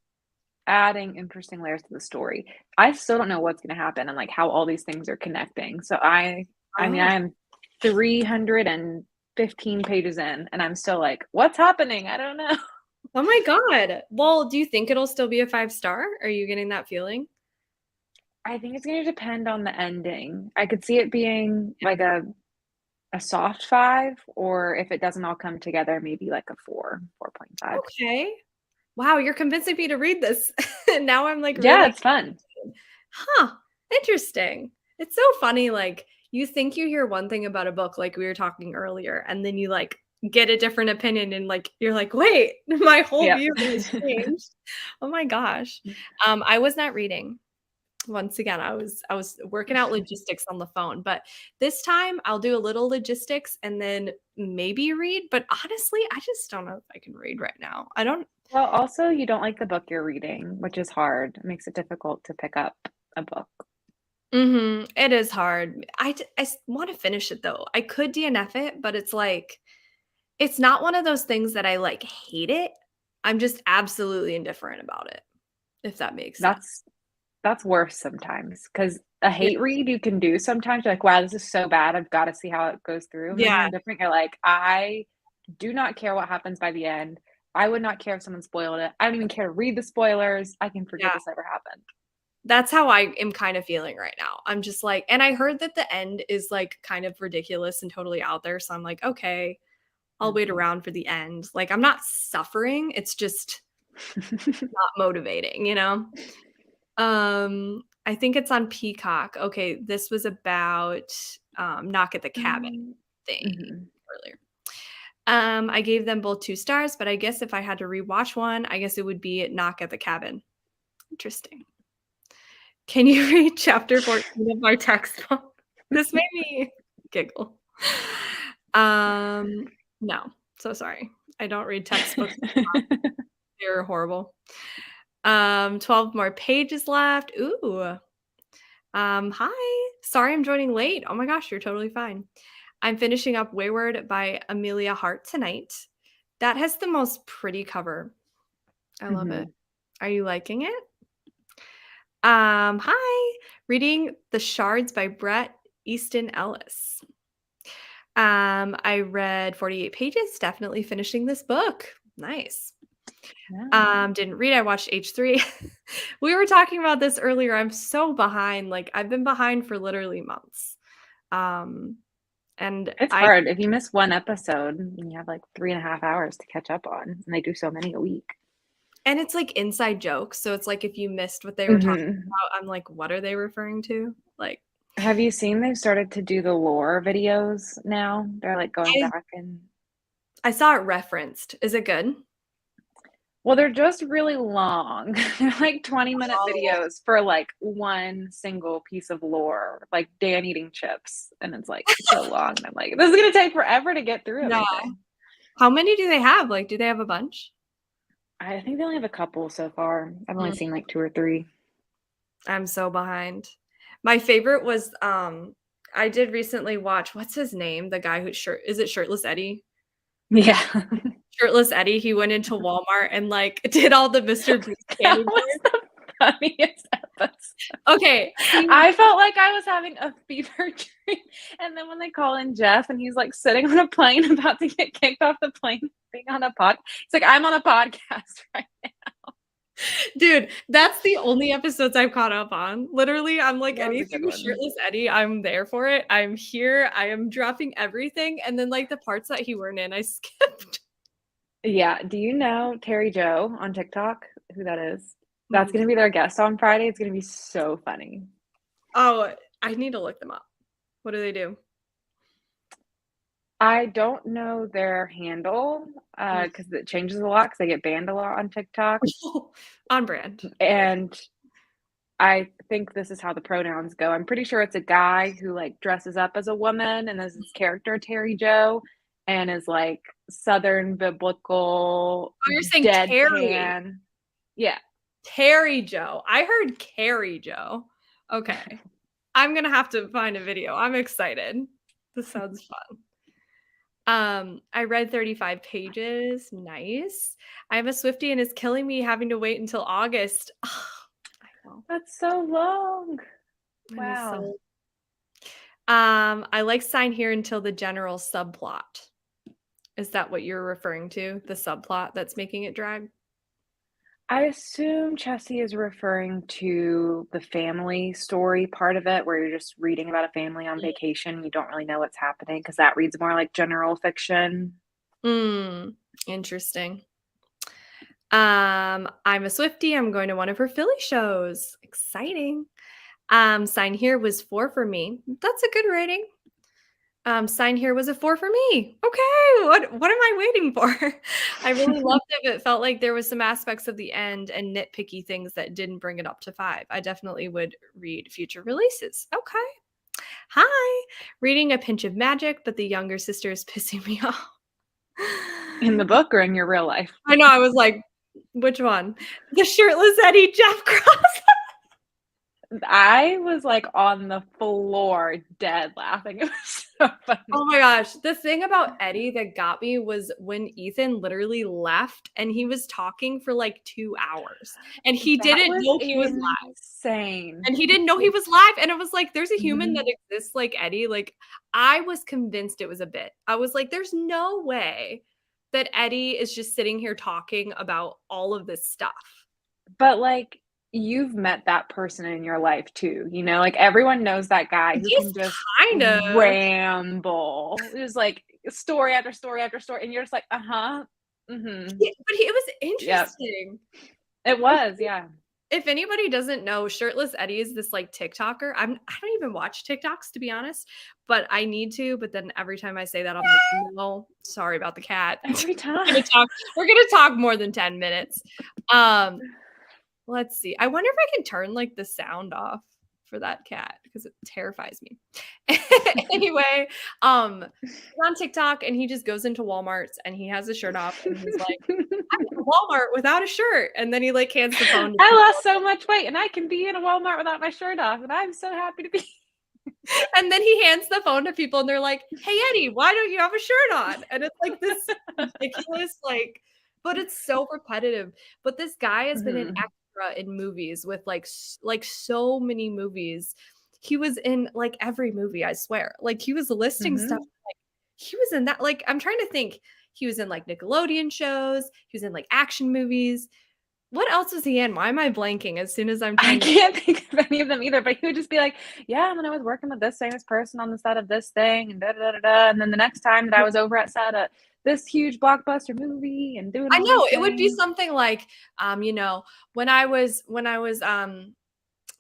adding interesting layers to the story. I still don't know what's going to happen and like how all these things are connecting. So I mean Oh. I am 315 pages in and I'm still like, what's happening? I don't know. Oh my god. Well, do you think it'll still be a 5 star? Are you getting that feeling? I think it's going to depend on the ending. I could see it being like a soft 5, or if it doesn't all come together, maybe like a 4, 4.5. Okay. Wow, you're convincing me to read this. Now I'm, like, Yeah, really it's fun. huh, interesting. It's so funny, like, you think you hear one thing about a book, like we were talking earlier, and then you, like, get a different opinion and, like, you're like, "Wait, my whole Yep. view has changed." Oh my gosh. I was not reading. Once again, I was working out logistics on the phone, but this time I'll do a little logistics and then maybe read, but honestly, I just don't know if I can read right now. I don't Well, also, you don't like the book you're reading, which is hard. It makes it difficult to pick up a book. Mhm, it is hard. I wanna finish it though. I could DNF it, but it's like it's not one of those things that I, like, hate it. I'm just absolutely indifferent about it, if that makes sense. That's that's worse sometimes because a Yeah. hate read you can do sometimes. You're like, wow, this is so bad. I've got to see how it goes through. And then Yeah, you're indifferent. You're like, I do not care what happens by the end. I would not care if someone spoiled it. I don't even care to read the spoilers. I can forget yeah. this ever happened. That's how I am kind of feeling right now. I'm just like and I heard that the end is, like, kind of ridiculous and totally out there, so I'm like, "Okay, I'll wait Mhm. around for the end." Like, I'm not suffering, it's just not motivating, you know? I think it's on Peacock. Okay, this was about, Knock at the Cabin Um, thing mhm. earlier. I gave them both 2 stars, but I guess if I had to rewatch one, I guess it would be Knock at the Cabin. Interesting. Can you read chapter 14 of my textbook? This made me giggle. No, so sorry. I don't read textbooks. They're horrible. 12 more pages left. Ooh. Hi. Sorry I'm joining late. Oh my gosh, you're totally fine. I'm finishing up Wayward by Amelia Hart tonight. That has the most pretty cover. I love it. Mhm. Are you liking it? Hi. Reading The Shards by Bret Easton Ellis. I read 48 pages, definitely finishing this book. Nice. Yeah. Didn't read, I watched H3. We were talking about this earlier. I'm so behind. Like I've been behind for literally months. Um, and It's I hard. If you miss one episode, you have like 3.5 hours to catch up on, and they do so many a week. and it's like inside jokes. So it's like if you missed what they were talking Mhm. about, I'm like, what are they referring to? Like Have you seen they've started to do the lore videos now? They're like going I back and I saw it referenced. Is it good? well, they're just really long. They're like 20-minute Oh, videos for like one single piece of lore, like Dan eating chips. And it's like so long. And I'm like, this is gonna take forever to get through yeah. everything. How many do they have? Like, do they have a bunch? I think they only have a couple so far. I've only Mm, seen like two or three. I'm so behind. My favorite was I did recently watch what's his name? The guy who's is it Shirtless Eddie? Yeah. Shirtless Eddie, he went into Walmart and like did all the Mr. Beast That candy was bars. the funniest episode. Okay, see, I felt like I was having a fever dream. And then when they call in Jeff and he's like sitting on a plane about to get kicked off the plane, being on a pod, he's like, I'm on a podcast right now. dude, that's the only episodes I've caught up on. Literally, I'm like That was a anything good with one. Shirtless Eddie, I'm there for it. I'm here. I am dropping everything, and then like the parts that he weren't in, I skipped. Yeah. Do you know Terry Joe on TikTok? Who that is? That's Mm. going to be their guest on Friday. It's going to be so funny. Oh, I need to look them up. What do they do? I don't know their handle Mm. because it changes a lot because they get banned a lot on TikTok. On brand. And I think this is how the pronouns go. I'm pretty sure it's a guy who like dresses up as a woman and is his character Terry Joe and is like Southern biblical Oh, you're saying Terry. deadpan. Yeah. Terry Joe. I heard Carrie Joe. Okay. I'm gonna have to find a video. I'm excited. This sounds fun. I read 35 pages. Nice. I have a Swiftie and it's killing me having to wait until August. I know. That's so long. It is Wow. so I like Sign Here until the general subplot. Is that what you're referring to? The subplot that's making it drag? I assume Chessie is referring to the family story part of it, where you're just reading about a family on vacation. You don't really know what's happening because that reads more like general fiction. Mm, interesting. I'm a Swiftie. I'm going to one of her Philly shows. Exciting. Sign Here was 4 for me. That's a good rating. Sign Here was a 4 for me. Okay, what am I waiting for? I really loved it, but it felt like there was some aspects of the end and nitpicky things that didn't bring it up to 5. I definitely would read future releases. Okay. Hi. Reading A Pinch of Magic, but the younger sister is pissing me off. In the book or in your real life? I know, I was like, which one? The shirtless Eddie Jeff Cross. I was like on the floor dead laughing. It was so funny. Oh my gosh. The thing about Eddie that got me was when Ethan literally left and he was talking for like 2 hours and he That didn't was know he was live. insane. And he didn't know he was live. And it was like, there's a human Mhm. that exists like Eddie. Like, I was convinced it was a bit. I was like, there's no way that Eddie is just sitting here talking about all of this stuff. But, like, you've met that person in your life too, you know? Like, everyone knows that guy who He's can just kind of. ramble. Just, like, story after story after story, and you're just like, "Uh-huh. Mhm. Yeah, but it was Yep." interesting. It was, yeah. If anybody doesn't know, Shirtless Eddie is this, like, TikToker. I don't even watch TikToks, to be honest, but I need to, but then every time I say that, I'm like, "No, sorry about the cat." Every We're gonna time. talk we're gonna talk more than 10 minutes. Um, let's see. I wonder if I can turn, like, the sound off for that cat because it terrifies me. Anyway, he's on TikTok, and he just goes into Walmarts, and he has his shirt off, and he's like, "I'm in Walmart without a shirt," and then he, like, hands the phone to I people. lost so much weight, and I can be in a Walmart without my shirt off, and I'm so happy to be. And then he hands the phone to people and they're like, "Hey, Eddie, why don't you have a shirt on?" And it's like this ridiculous, like, but it's so repetitive. But this guy has been an Mhm, extra in movies with like so many movies. He was in like every movie, I swear. Like he was listing stuff mhm. like he was in that like I'm trying to think. He was in like Nickelodeon shows, he was in like action movies. What else was he in? Why am I blanking as soon as I'm I trying to can't think of any of them either, but he would just be like, "Yeah, and then I was working with this famous person on the set of this thing, and da da da da da, and then the next time that I was over at set at this huge blockbuster movie and doing I all these know, it would be things." something like, you know, when I was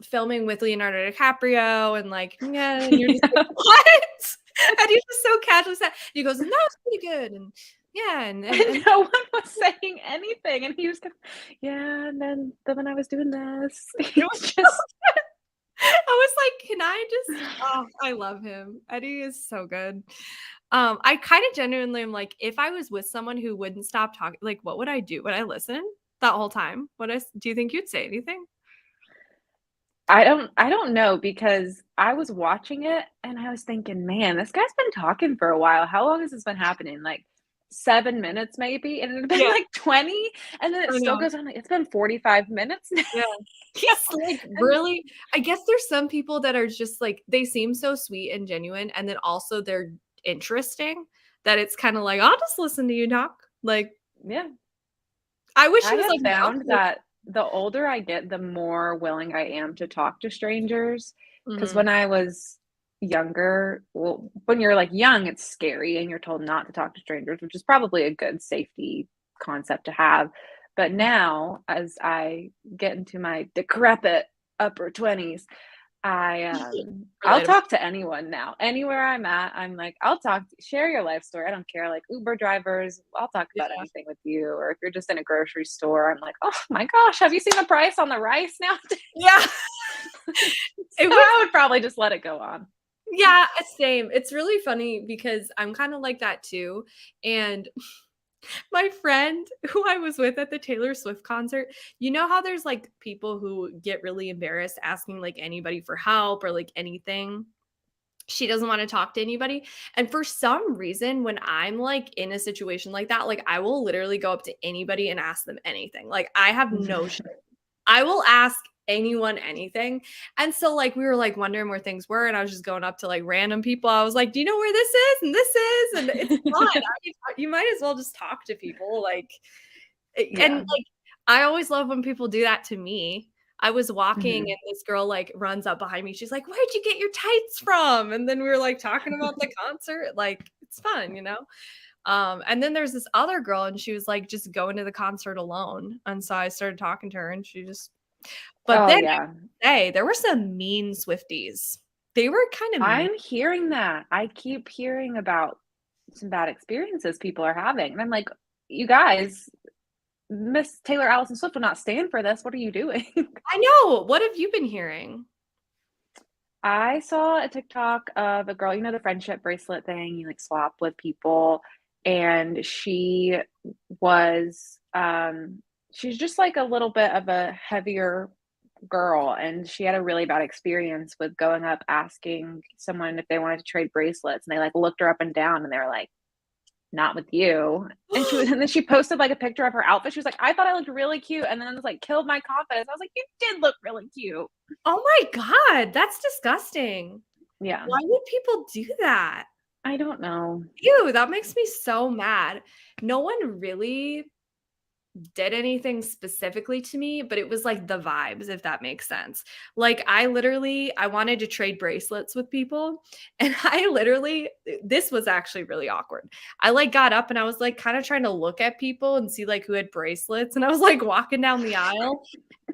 filming with Leonardo DiCaprio and, like, yeah, and you're just like, Yeah. "What?" And he's just so casually said he goes, "And that was pretty good," and yeah, And no one was saying anything, and he was kind of, "Yeah, and then when I was doing this," it he was was just I was like, "Can I just" oh, I love him. Eddie is so good. I kinda genuinely am like, if I was with someone who wouldn't stop talking, like, what would I do? Would I listen that whole time? Would I s do you think you'd say anything? I don't know because I was watching it and I was thinking, "Man, this guy's been talking for a while. How long has this been happening? Like 7 minutes maybe?" And it had been Yeah, like 20, and then it I still know. goes on, like, "It's been 45 minutes now." Yeah. He's like And really I guess there's some people that are just like they seem so sweet and genuine, and then also they're interesting that it's kinda like, "I'll just listen to you talk." Like, yeah, I wish I he was have like, found "Okay." that the older I get, the more willing I am to talk to strangers. Because Mhm. when I was younger, well, when you're, like, young, it's scary and you're told not to talk to strangers, which is probably a good safety concept to have. But now, as I get into my decrepit upper 20s, I'll Relatable. talk to anyone now. Anywhere I'm at, I'm like, "I'll talk share your life story." I don't care, like, Uber drivers, I'll talk about Yeah. anything with you, or if you're just in a grocery store, I'm like, "Oh my gosh, have you seen the price on the rice nowadays?" Yeah. So It was I would probably just let it go on. yeah, same. It's really funny because I'm kinda like that too, and my friend who I was with at the Taylor Swift concert, you know how there's, like, people who get really embarrassed asking, like, anybody for help or, like, anything? She doesn't wanna talk to anybody, and for some reason, when I'm, like, in a situation like that, like, I will literally go up to anybody and ask them anything, like, I have no shame. I will ask anyone anything, and so, like, we were, like, wondering where things were, and I was just going up to, like, random people. I was like, "Do you know where this is? And this is?" And it's fun. I mean, you might as well just talk to people, like, and, Yeah. like, I always love when people do that to me. I was walking Mhm. and this girl, like, runs up behind me. She's like, "Where'd you get your tights from?" And then we were, like, talking about the concert, like, it's fun, you know? And then there's this other girl, and she was, like, just going to the concert alone, and so I started talking to her, and she just but Oh, then yeah. I say there were some mean Swifties. They were kinda mean. I'm hearing that. I keep hearing about some bad experiences people are having, and I'm like, "You guys, Miss Taylor Allison Swift will not stand for this. What are you doing?" I know. What have you been hearing? I saw a TikTok of a girl, the friendship bracelet thing, you like swap with people, and was she's just like a little bit of a heavier girl, and she had a really bad experience with going up asking someone if they wanted to trade bracelets, and they like looked her up and down and they were like, "Not with you." And then she posted like a picture of her outfit. She was like, "I thought I looked really cute," and then it was like killed my confidence. I was like, "You did look really cute." Oh my god, that's disgusting. Yeah. Why would people do that? I don't know. Ew, that makes me so mad. No one really did anything specifically to me, but it was like the vibes, if that makes sense. Like I wanted to trade bracelets with people and I literally this was actually really awkward. I like got up and I was like kind of trying to look at people and see like who had bracelets and I was like walking down the aisle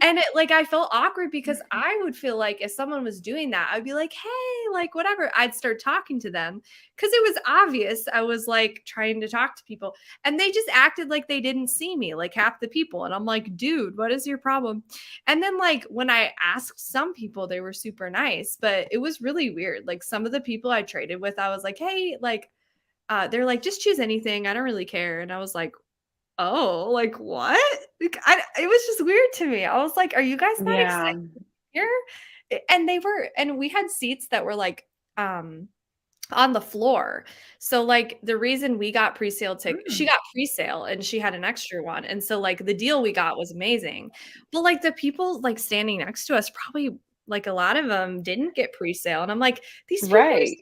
And it like, I felt awkward because I would feel like if someone was doing that, I'd be like, "Hey," like, whatever. I'd start talking to them because it was obvious I was, like, trying to talk to people, and they just acted like they didn't see me, like, half the people, and I'm like, "Dude, what is your problem?" And then, like, when I asked some people, they were super nice, but it was really weird. Like, some of the people I traded with, I was like, "Hey," like, they're like, "Just choose anything. I don't really care." And I was like, "Oh, like, what?" Like, it was just weird to me. I was like, "Are you guys not Yeah. excited here?" And they were and we had seats that were, like, on the floor. So, like, the reason we got presale she Mm. got presale and she had an extra one, and so, like, the deal we got was amazing. But, like, the people, like, standing next to us probably like, a lot of them didn't get presale, and I'm like, "These people are Right.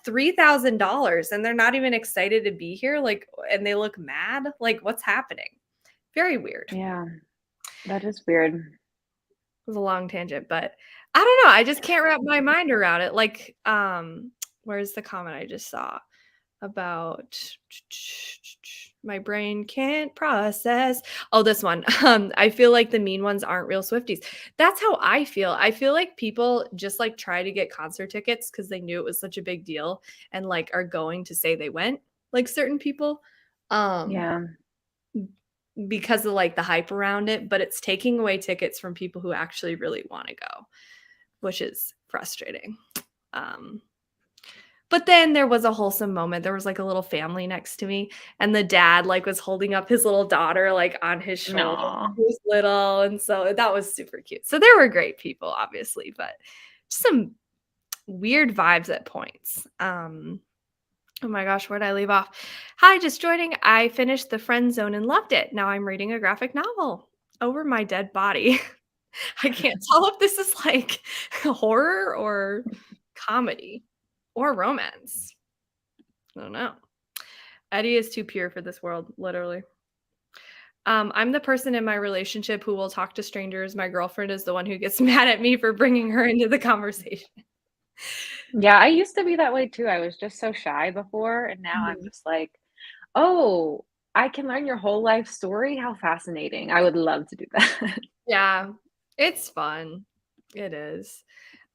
$3,000 and they're not even excited to be here, like, and they look mad? Like, what's happening?" Very weird. It Yeah. That is weird. was a long tangent, but I don't know, I just can't wrap my mind around it, like, where's the comment I just saw about my brain can't process. Oh, this one. I feel like the mean ones aren't real Swifties. That's how I feel. I feel like people just, like, try to get concert tickets because they knew it was such a big deal and, like, are going to say they went, like, certain people. Um Yeah. because of, like, the hype around it, but it's taking away tickets from people who actually really wanna go, which is frustrating. Um, but then there was a wholesome moment. There was, like, a little family next to me, and the dad, like, was holding up his little daughter, like, on his shoulder. No. She was little, and so that was super cute. So there were great people, obviously, but just some weird vibes at points. Oh my gosh, where'd I leave off? Hi, just joining. I finished The Friend Zone and loved it. Now I'm reading a graphic novel over my dead body. I can't tell if this is like horror or comedy or romance. I don't know. Eddie is too pure for this world, literally. I'm the person in my relationship who will talk to strangers. My girlfriend is the one who gets mad at me for bringing her into the conversation. Yeah, I used to be that way too. I was just so shy before, and now I'm Mhm. just like, "Oh, I can learn your whole life story? How fascinating." I would love to do that. Yeah, it's fun. It is.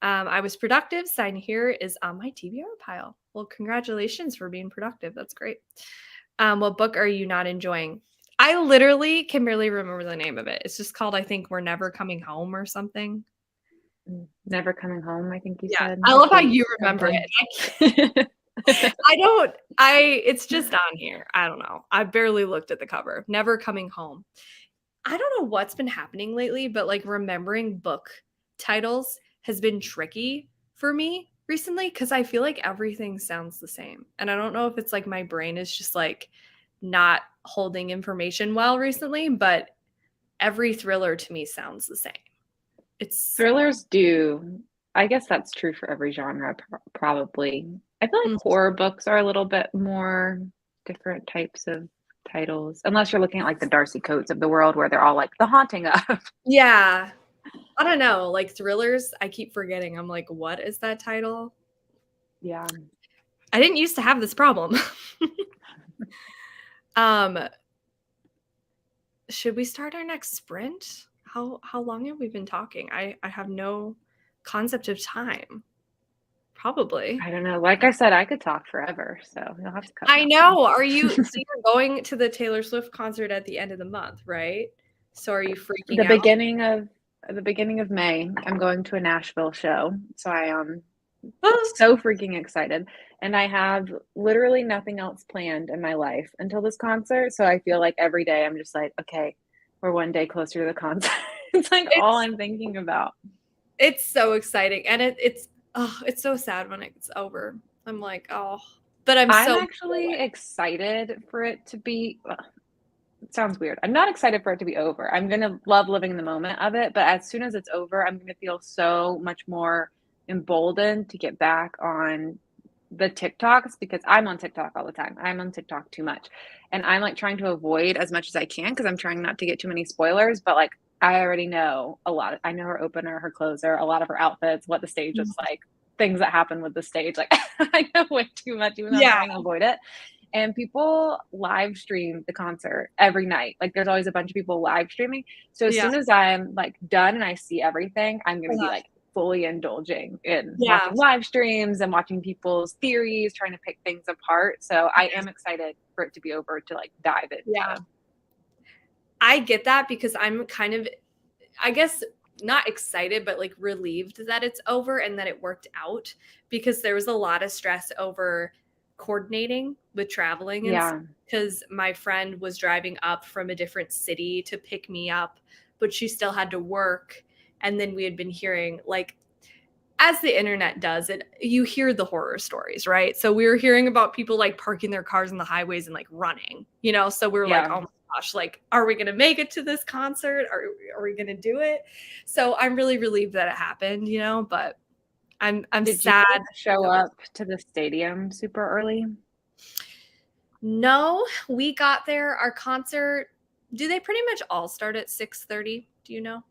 I was productive. Sign here is on my TBR pile. Well, congratulations for being productive. That's great. What book are you not enjoying? I literally can barely remember the name of it. It's just called, I think, We're Never Coming Home or something. Never Coming Home, I think you Yeah. said, I or love how Kate you remember it. something. I don't, it's just on here. I don't know. I barely looked at the cover. Never Coming Home. I don't know what's been happening lately, but, like, remembering book titles has been tricky for me recently because I feel like everything sounds the same. And I don't know if it's like my brain is just, like, not holding information well recently, but every thriller to me sounds the same. It's Thrillers do. I guess that's true for every genre, probably. I feel like mm, horror books are a little bit more different types of titles, unless you're looking at like the Darcy Coates of the world where they're all like The Haunting of. yeah. I don't know, like, thrillers, I keep forgetting. I'm like, "What is that title?" Yeah. I didn't used to have this problem. Um, Should we start our next sprint? How long have we been talking? I have no concept of time. Probably. I don't know. Like I said, I could talk forever, so you'll have to cut me I off now. know. Are you so you're going to the Taylor Swift concert at the end of the month, right? So are you freaking The out? beginning of the beginning of May, I'm going to a Nashville show, so I am Ah, so freaking excited, and I have literally nothing else planned in my life until this concert, so I feel like every day I'm just like, "Okay, we're one day closer to the concert." It's like all it's I'm thinking about. it's so exciting, and it's oh, it's so sad when it's over. I'm like, "Oh," but I'm I'm so actually excited for it to be it sounds weird. I'm not excited for it to be over. I'm gonna love living the moment of it, but as soon as it's over, I'm gonna feel so much more emboldened to get back on the TikToks because I'm on TikTok all the time. I'm on TikTok too much. And I'm like trying to avoid as much as I can because I'm trying not to get too many spoilers, but like I already know a lot. I know her opener, her closer, a lot of her outfits, what the stage looks Mhm. like, things that happen with the stage. Like I know way too much, even though I'm Yeah. trying to avoid it. and people live stream the concert every night. Like there's always a bunch of people live streaming. So as Yeah. soon as I'm like done and I see everything, I'm gonna be Uh-huh. like fully indulging in Yeah. watching live streams and watching people's theories, trying to pick things apart. So I am excited for it to be over to like dive Yeah. into. I get that because I'm kind of, I guess, not excited, but like relieved that it's over and that it worked out because there was a lot of stress over coordinating with traveling and Yeah. because my friend was driving up from a different city to pick me up, but she still had to work. And then we had been hearing like as the internet does it, you hear the horror stories, right? So we were hearing about people like parking their cars on the highways and like running, you know? So we were like, Yeah. oh my gosh, like, are we going to make it to this concert? Are we going to do it? So I'm really relieved that it happened, you know, but I'm Did you sad. show That was, up to the stadium super early? no, we got there. Our concert, do they pretty much all start at 6:30? Do you know?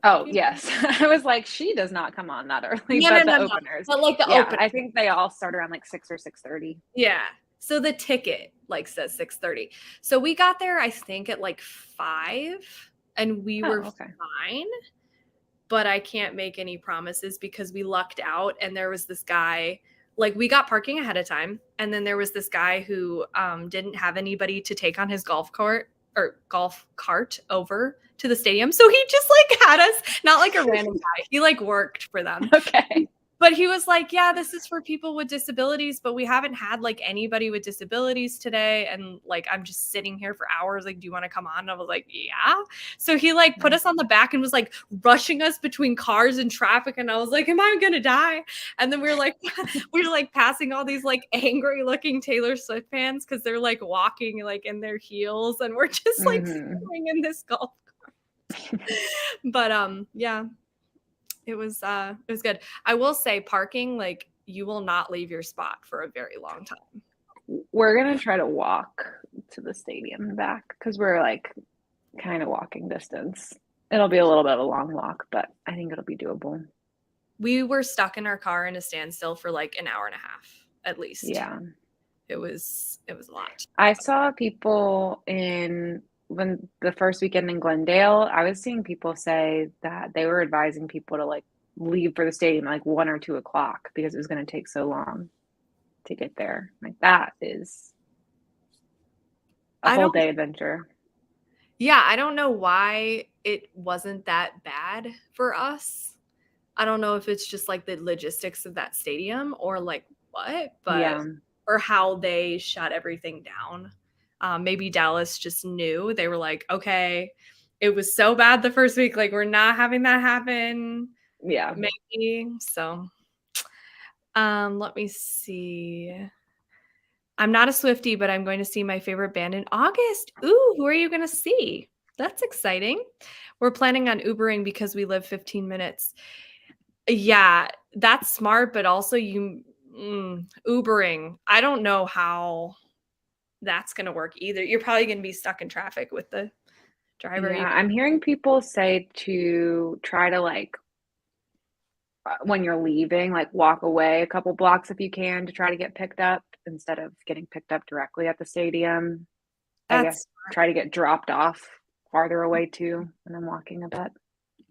Oh, Do you know? yes. I was like, she does not come on that early, No, no, but no, the no. openers. But like the Yeah, open. I think they all start around like 6 or 6:30. Yeah. So the ticket like says 6:30. So we got there I think at like 5 and we Oh, were okay. fine, but I can't make any promises because we lucked out and there was this guy like we got parking ahead of time and then there was this guy who didn't have anybody to take on his golf cart or golf cart over to the stadium. So he just like had us not like a random guy. He like worked for them. Okay. But he was like, "Yeah, this is for people with disabilities, but we haven't had like anybody with disabilities today." And like, I'm just sitting here for hours. Like, do you want to come on? And I was like, "Yeah." So he like put us on the back and was like rushing us between cars and traffic. And I was like, "Am I gonna die?" And then we were like passing all these like angry looking Taylor Swift fans because they're like walking like in their heels, and we're just like Mhm. sitting in this golf cart. But yeah, it was good. I will say parking, like you will not leave your spot for a very long time. We're gonna try to walk to the stadium and back because we're like kind of walking distance. It'll be a little bit of a long walk, but I think it'll be doable. We were stuck in our car in a standstill for like an hour and a half at least. Yeah. It was a lot. I saw people when the first weekend in Glendale, I was seeing people say that they were advising people to like leave for the stadium at like 1 or 2 o'clock because it was going to take so long to get there. Like that is a I whole don't day adventure. Yeah, I don't know why it wasn't that bad for us. I don't know if it's just like the logistics of that stadium or like what, but Yeah. or how they shut everything down. Maybe Dallas just knew. They were like, okay, it was so bad the first week. Like, we're not having that happen. Yeah. Maybe. So, let me see. I'm not a Swiftie, but I'm going to see my favorite band in August. Ooh, who are you going to see? That's exciting. We're planning on Ubering because we live 15 minutes. Yeah, that's smart, but also Ubering. I don't know how that's gonna work either. You're probably gonna be stuck in traffic with the driver Yeah. even. I'm hearing people say to try to like when you're leaving, like walk away a couple blocks if you can to try to get picked up instead of getting picked up directly at the stadium. I guess That's try to get dropped off farther away too and then walking a bit.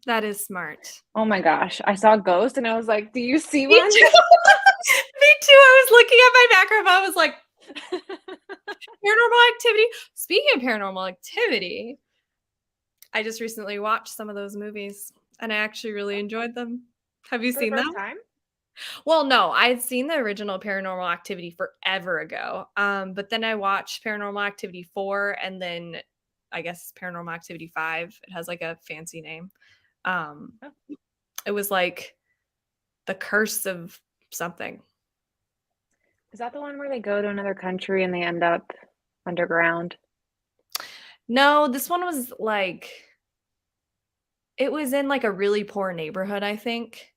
that is smart. Oh my gosh, I saw a ghost and I was like, "Do you see Me one?" too. Me too. I was looking at my background. I was like, paranormal activity. Speaking of paranormal activity, I just recently watched some of those movies and I actually really enjoyed them. Have you For the seen them? first time? Well, no, I had seen the original Paranormal Activity forever ago. But then I watched Paranormal Activity 4 and then I guess Paranormal Activity 5. It has like a fancy name. Um, Oh. it was like the curse of something. Is that the one where they go to another country and they end up underground? No, this one was like it was in like a really poor neighborhood, I think.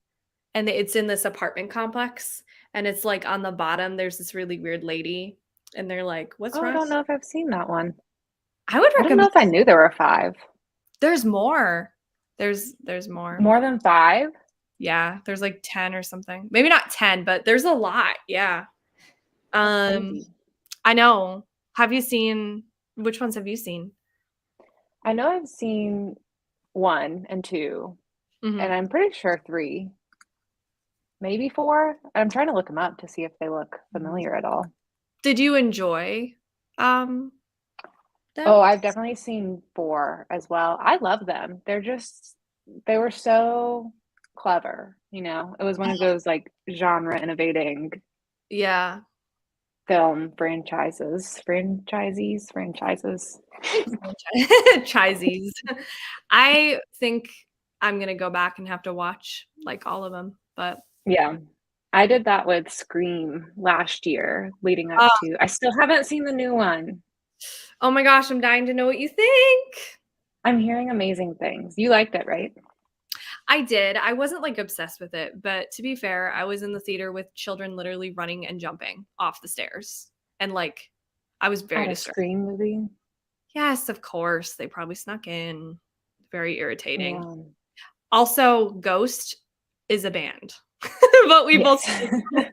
And it's in this apartment complex. And it's like on the bottom, there's this really weird lady. And they're like, what's Oh, I wrong? don't know if I've seen that one. I would I don't know recommend if I knew there were 5. there's more. There's more. More than 5? Yeah, there's like 10 or something. Maybe not 10, but there's a lot. Yeah. That's Um, crazy. I know. Have you seen which ones have you seen? I know I've seen 1 and 2, and Mhm. I'm pretty sure 3, maybe 4. I'm trying to look them up to see if they look Mhm. familiar at all. Did you enjoy, um, Oh, them? I've definitely seen 4 as well. I love them. They were so clever, you know? It was one of those, like, genre innovating Yeah. film franchises. It's Chisies. I think I'm gonna go back and have to watch, like, all of them, but Yeah. I did that with Scream last year leading up oh, to I still haven't seen the new one. oh my gosh, I'm dying to know what you think. I'm hearing amazing things. You liked it, right? I did. I wasn't, like, obsessed with it, but to be fair, I was in the theater with children literally running and jumping off the stairs, and, like, I was very At a distracted. Scream movie? Yes, of course, they probably snuck in. Very irritating. Yeah. Also, Ghost is a band, but we both Yes.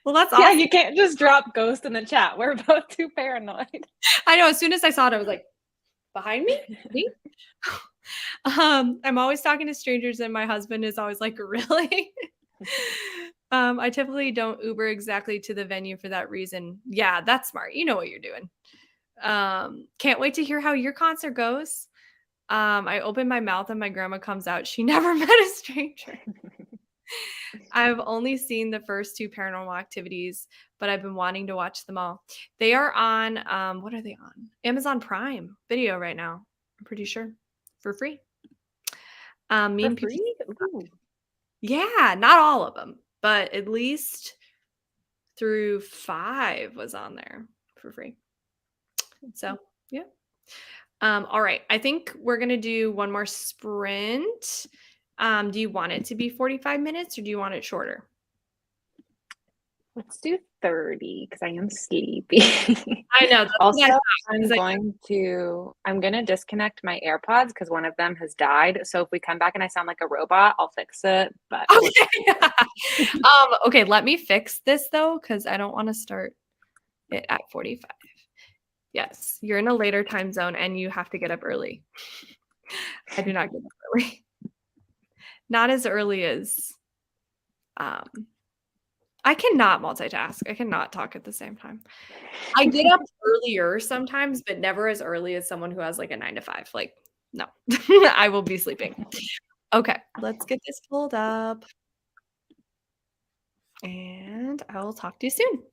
well, that's Yeah, awesome. you can't just drop Ghost in the chat. We're both too paranoid. I know, as soon as I saw it, I was like, "Behind me? Me?" I'm always talking to strangers, and my husband is always like, "Really?" I typically don't Uber exactly to the venue for that reason. Yeah, that's smart. You know what you're doing. Can't wait to hear how your concert goes. I open my mouth and my grandma comes out. She never met a stranger. I've only seen the first 2 Paranormal Activities, but I've been wanting to watch them all. They are on, what are they on? Amazon Prime Video right now, I'm pretty sure, for free. Me For and people free? Ooh. yeah, not all of them, but at least through 5 was on there for free. So, yeah. All right, I think we're gonna do one more sprint. Do you want it to be 45 minutes or do you want it shorter? Let's do 30 because I am sleepy. I know, that's what I Also, thought because I I'm gonna disconnect my AirPods because one of them has died, so if we come back and I sound like a robot, I'll fix it, but we'll just do okay. 30. Okay, let me fix this though, because I don't wanna start it at 45. Yes, you're in a later time zone and you have to get up early. I do not get up early. Not as early as, um I cannot multitask. I cannot talk at the same time. I get up earlier sometimes, but never as early as someone who has, like, a 9 to 5, like, no. I will be sleeping. Okay, let's get this pulled up, and I will talk to you soon.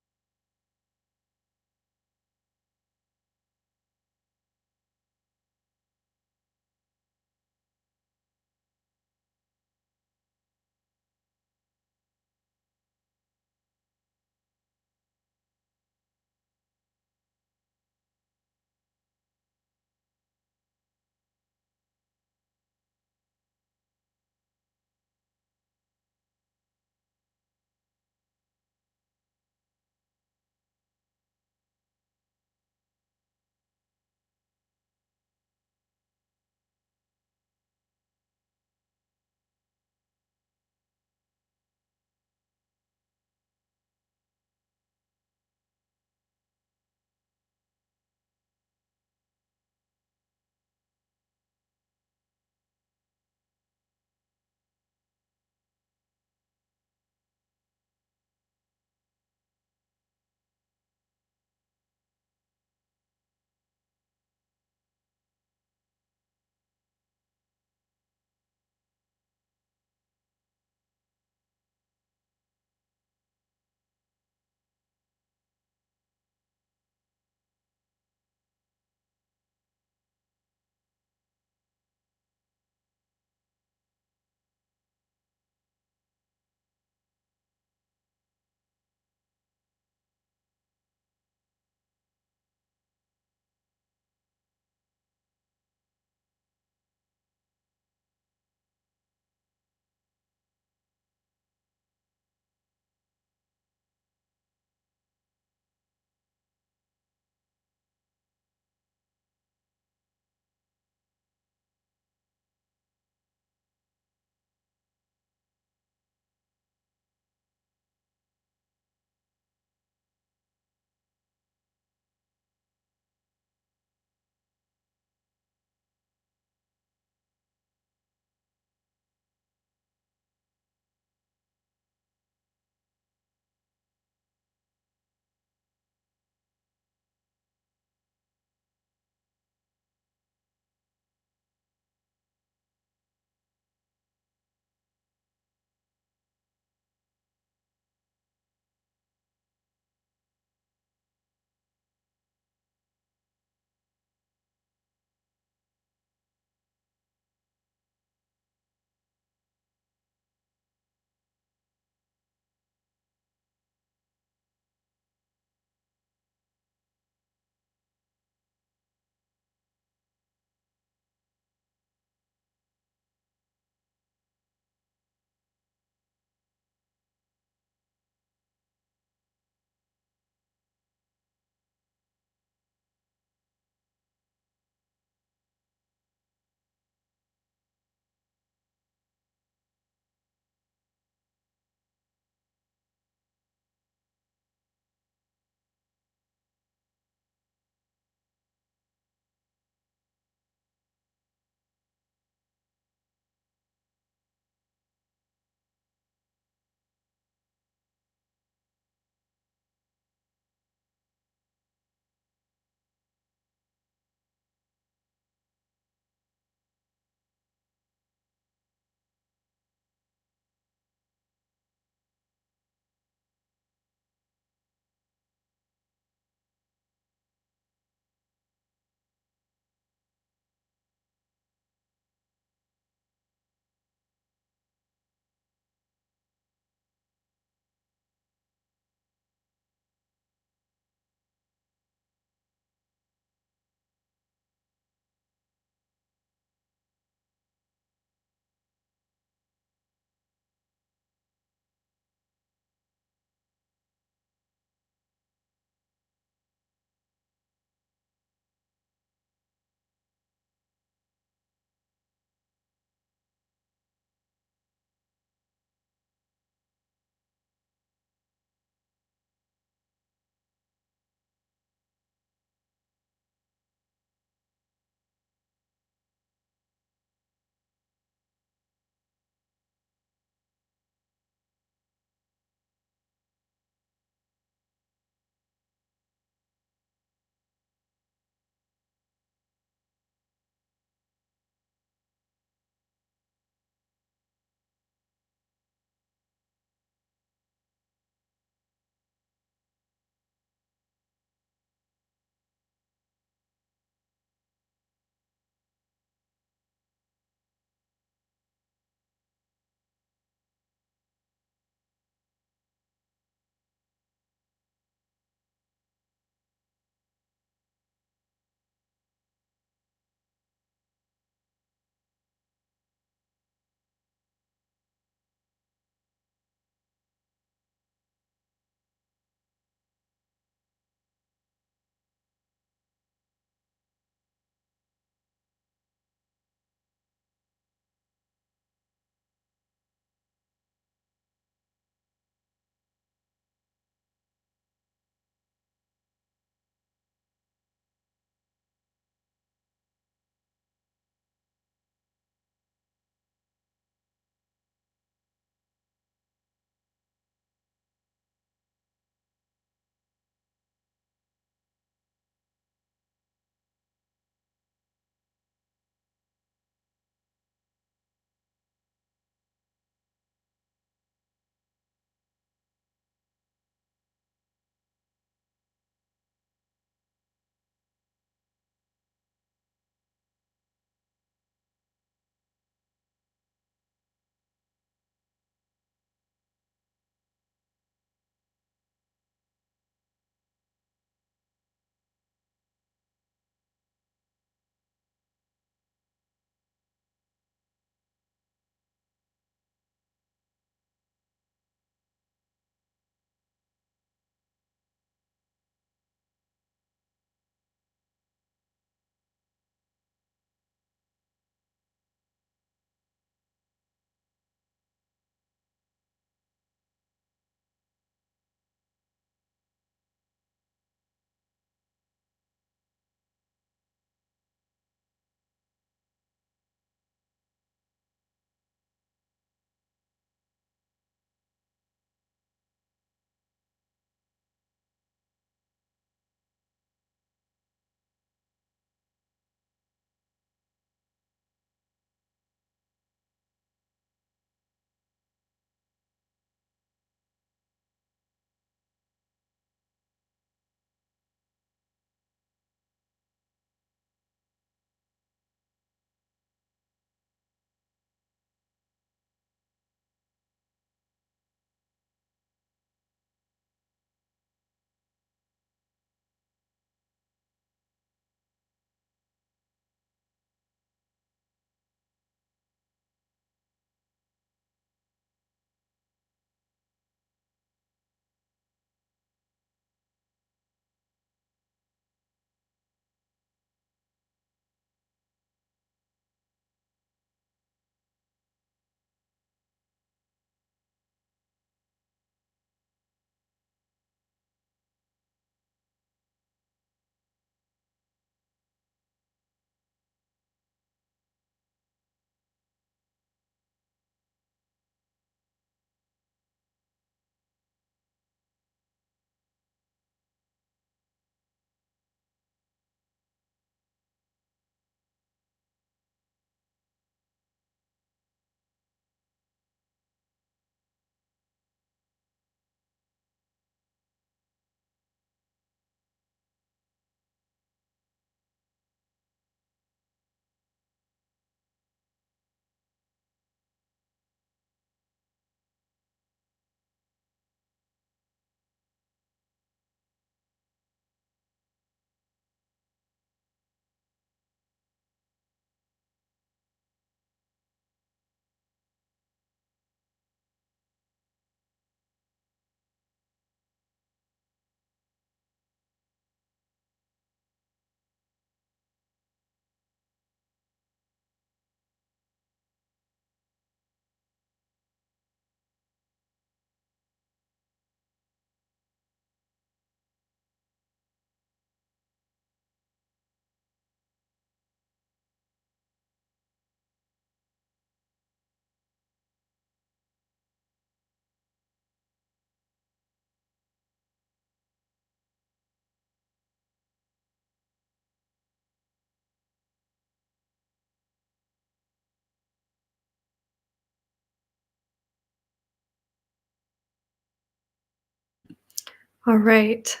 All right.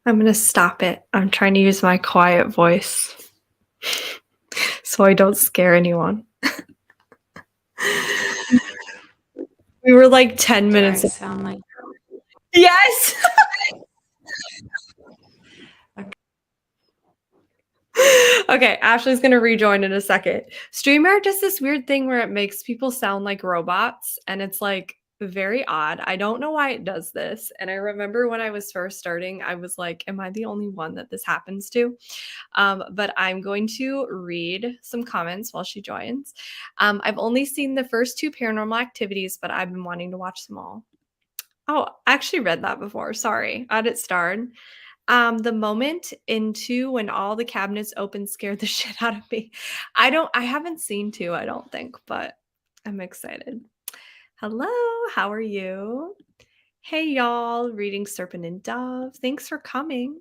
I'm going to stop it. I'm trying to use my quiet voice so I don't scare anyone. We were like 10 Do I minutes. sound like Yes. Okay, Ashley's gonna rejoin in a second. StreamYard does this weird thing where it makes people sound like robots, and it's like very odd. I don't know why it does this. And I remember when I was first starting, I was like, am I the only one that this happens to? But I'm going to read some comments while she joins. I've only seen the first two paranormal activities, but I've been wanting to watch them all. Oh, I actually read that before. Sorry. At it starred. The moment into when all the cabinets open scared the shit out of me. I haven't seen 2, I don't think, but I'm excited. Hello, how are you? Hey y'all, reading Serpent and Dove. Thanks for coming.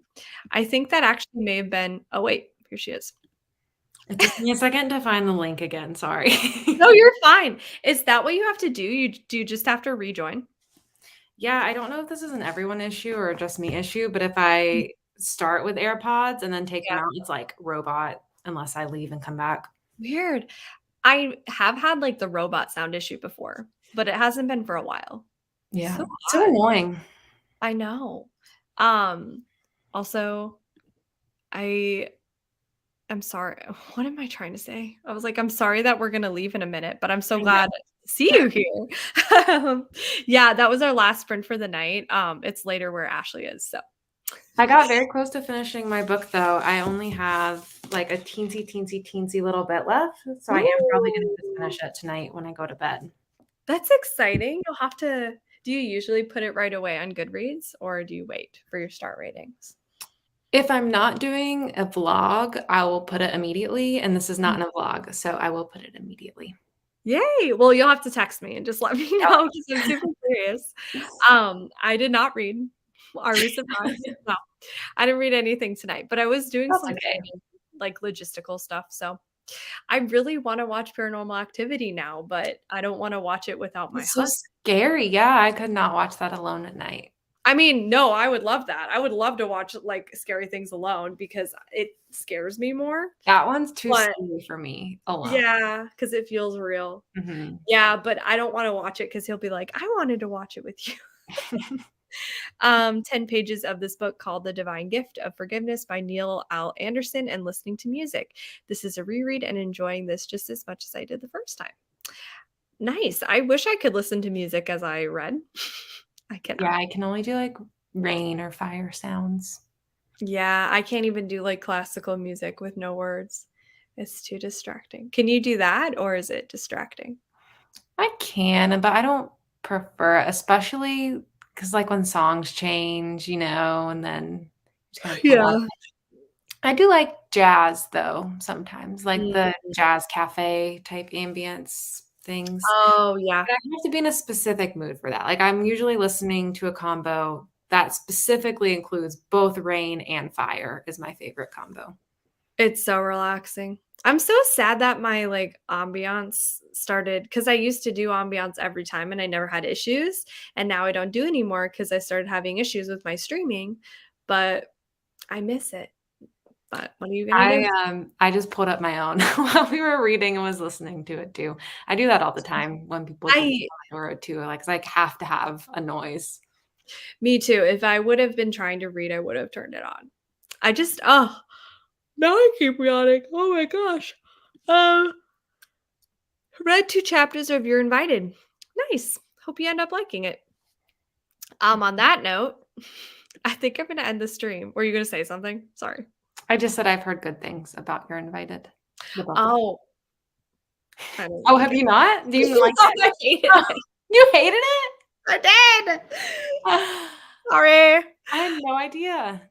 I think that actually may have been oh wait, here she is. it took me a second to find the link again, sorry. No, you're fine. Is that what you have to do? You just have to rejoin? Yeah, I don't know if this is an everyone issue or just me issue, but if I start with AirPods and then take them Yeah. out, it's like robot unless I leave and come back. Weird. I have had like the robot sound issue before, but it hasn't been for a while. Yeah, So so odd. annoying. I know. Um, also, I am sorry. What am I trying to say? I was like, I'm sorry that we're gonna leave in a minute, but I'm so I know. glad to see you here. Yeah, that was our last sprint for the night. It's later where Ashley is. So I got very close to finishing my book though. I only have like a teensy little bit left, so I am probably gonna just Ooh, finish it tonight when I go to bed. that's exciting. You'll have to do you usually put it right away on Goodreads or do you wait for your star ratings? If I'm not doing a vlog, I will put it immediately, and this is not in a vlog, so I will put it immediately. Yay! Well, you'll have to text me and just let me Oh, know because I'm super curious. I did not read Are We Surprised? No, I didn't read anything tonight, but I was doing that's some okay. planning, like logistical stuff. So I really want to watch Paranormal Activity now, but I don't want to watch it without my It's so husband. scary. Yeah, I could not watch that alone at night. I mean, no, I would love that. I would love to watch like scary things alone because it scares me more. That one's too But scary for me alone. yeah, because it feels real. Mhm. Yeah, but I don't want to watch it because he'll be like, I wanted to watch it with you. 10 pages of this book called The Divine Gift of Forgiveness by Neil L. Anderson and listening to music. This is a reread and enjoying this just as much as I did the first time. Nice. I wish I could listen to music as I read. I Yeah, cannot. I can only do, like, rain or fire sounds. Yeah, I can't even do like classical music with no words. It's too distracting. Can you do that or is it distracting? I can, but I don't prefer it, especially because, like, when songs change, and then just kind of feel like Yeah. I do like jazz, though, sometimes, like Mm. the jazz cafe type ambience things. Oh, yeah. But I have to be in a specific mood for that. Like, I'm usually listening to a combo that specifically includes both rain and fire is my favorite combo. It's so relaxing. I'm so sad that my, like, ambiance started because I used to do ambiance every time and I never had issues, and now I don't do anymore because I started having issues with my streaming, but I miss it. But what are you gonna do? I just pulled up my own while we were reading and was listening to it too. I do that all the time when people do I or too, like, 'cause I have to have a noise. Me too. If I would have been trying to read, I would have turned it on. I just now I keep yawning. Oh my gosh. Um, read 2 chapters of You're Invited. Nice. Hope you end up liking it. On that note, I think I'm gonna end the stream. Were you gonna say something? Sorry. I just said I've heard good things about You're Invited, the book. Oh, I don't Oh, like have it. you not? Do you like I it? hated Oh, it. you hated it? I did. Sorry. I had no idea.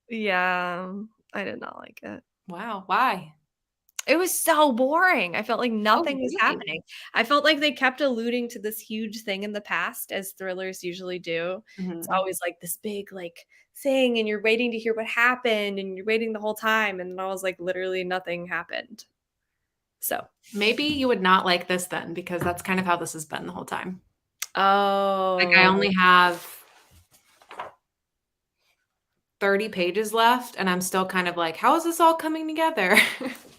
Yeah, I did not like it. Wow, why? It was so boring. I felt like Oh, nothing was really? happening. I felt like they kept alluding to this huge thing in the past, as thrillers usually do. It's Mhm. always like this big, like, thing, and you're waiting to hear what happened, and you're waiting the whole time, and I was like, literally nothing happened. So Maybe you would not like this then because that's kind of how this has been the whole time. Like, I oh, only have 30 pages left, and I'm still kind of like, how is this all coming together?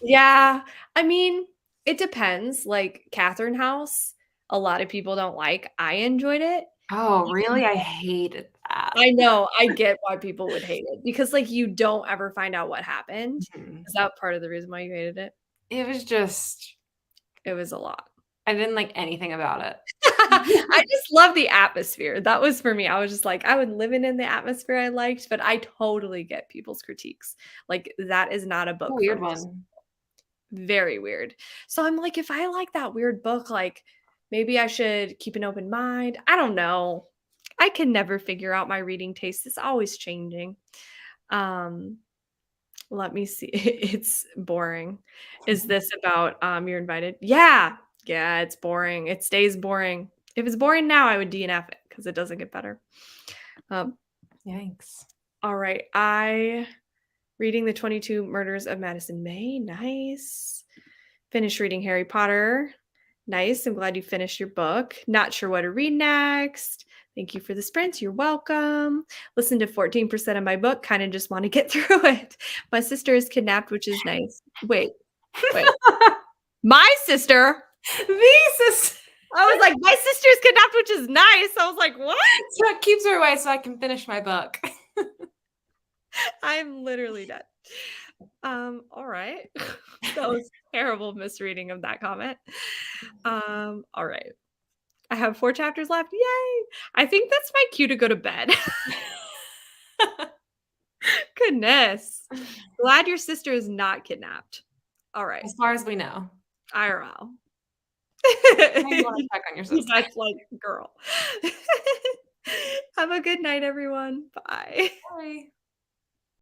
Yeah. I mean, it depends. Like Catherine House, a lot of people don't like. I enjoyed it. Oh, really? I hated that. I know. I get why people would hate it because like you don't ever find out what happened. Mhm. Is that part of the reason why you hated it? It was just It was a lot. I didn't like anything about it. I just love the atmosphere. That was for me. I was just like, I would live in the atmosphere I liked, but I totally get people's critiques. Like that is not a book for Weird most. one. Very weird. So I'm like, if I like that weird book, like maybe I should keep an open mind. I don't know. I can never figure out my reading taste. It's always changing. Um, let me see. It's boring. Is this about You're Invited? Yeah. Yeah, it's boring. It stays boring. If it's boring now, I would DNF it because it doesn't get better. Um, Yikes. all right. I reading the 22 Murders of Madison May. Nice. Finished reading Harry Potter. Nice. I'm glad you finished your book. Not sure what to read next. Thank you for the sprint. You're welcome. Listen to 14% of my book. Kind of just want to get through it. My sister is kidnapped, which is nice. Wait. My sister? This I was like, my sister's kidnapped, which is nice. I was like, what? so it keeps her away so I can finish my book. I'm literally dead. All right. That was terrible misreading of that comment. All right. I have 4 chapters left. Yay! I think that's my cue to go to bed. Goodness. Glad your sister is not kidnapped. All right. As far as we know. IRL. I want to check on your sister. That's like, girl. Have a good night, everyone. Bye. Bye.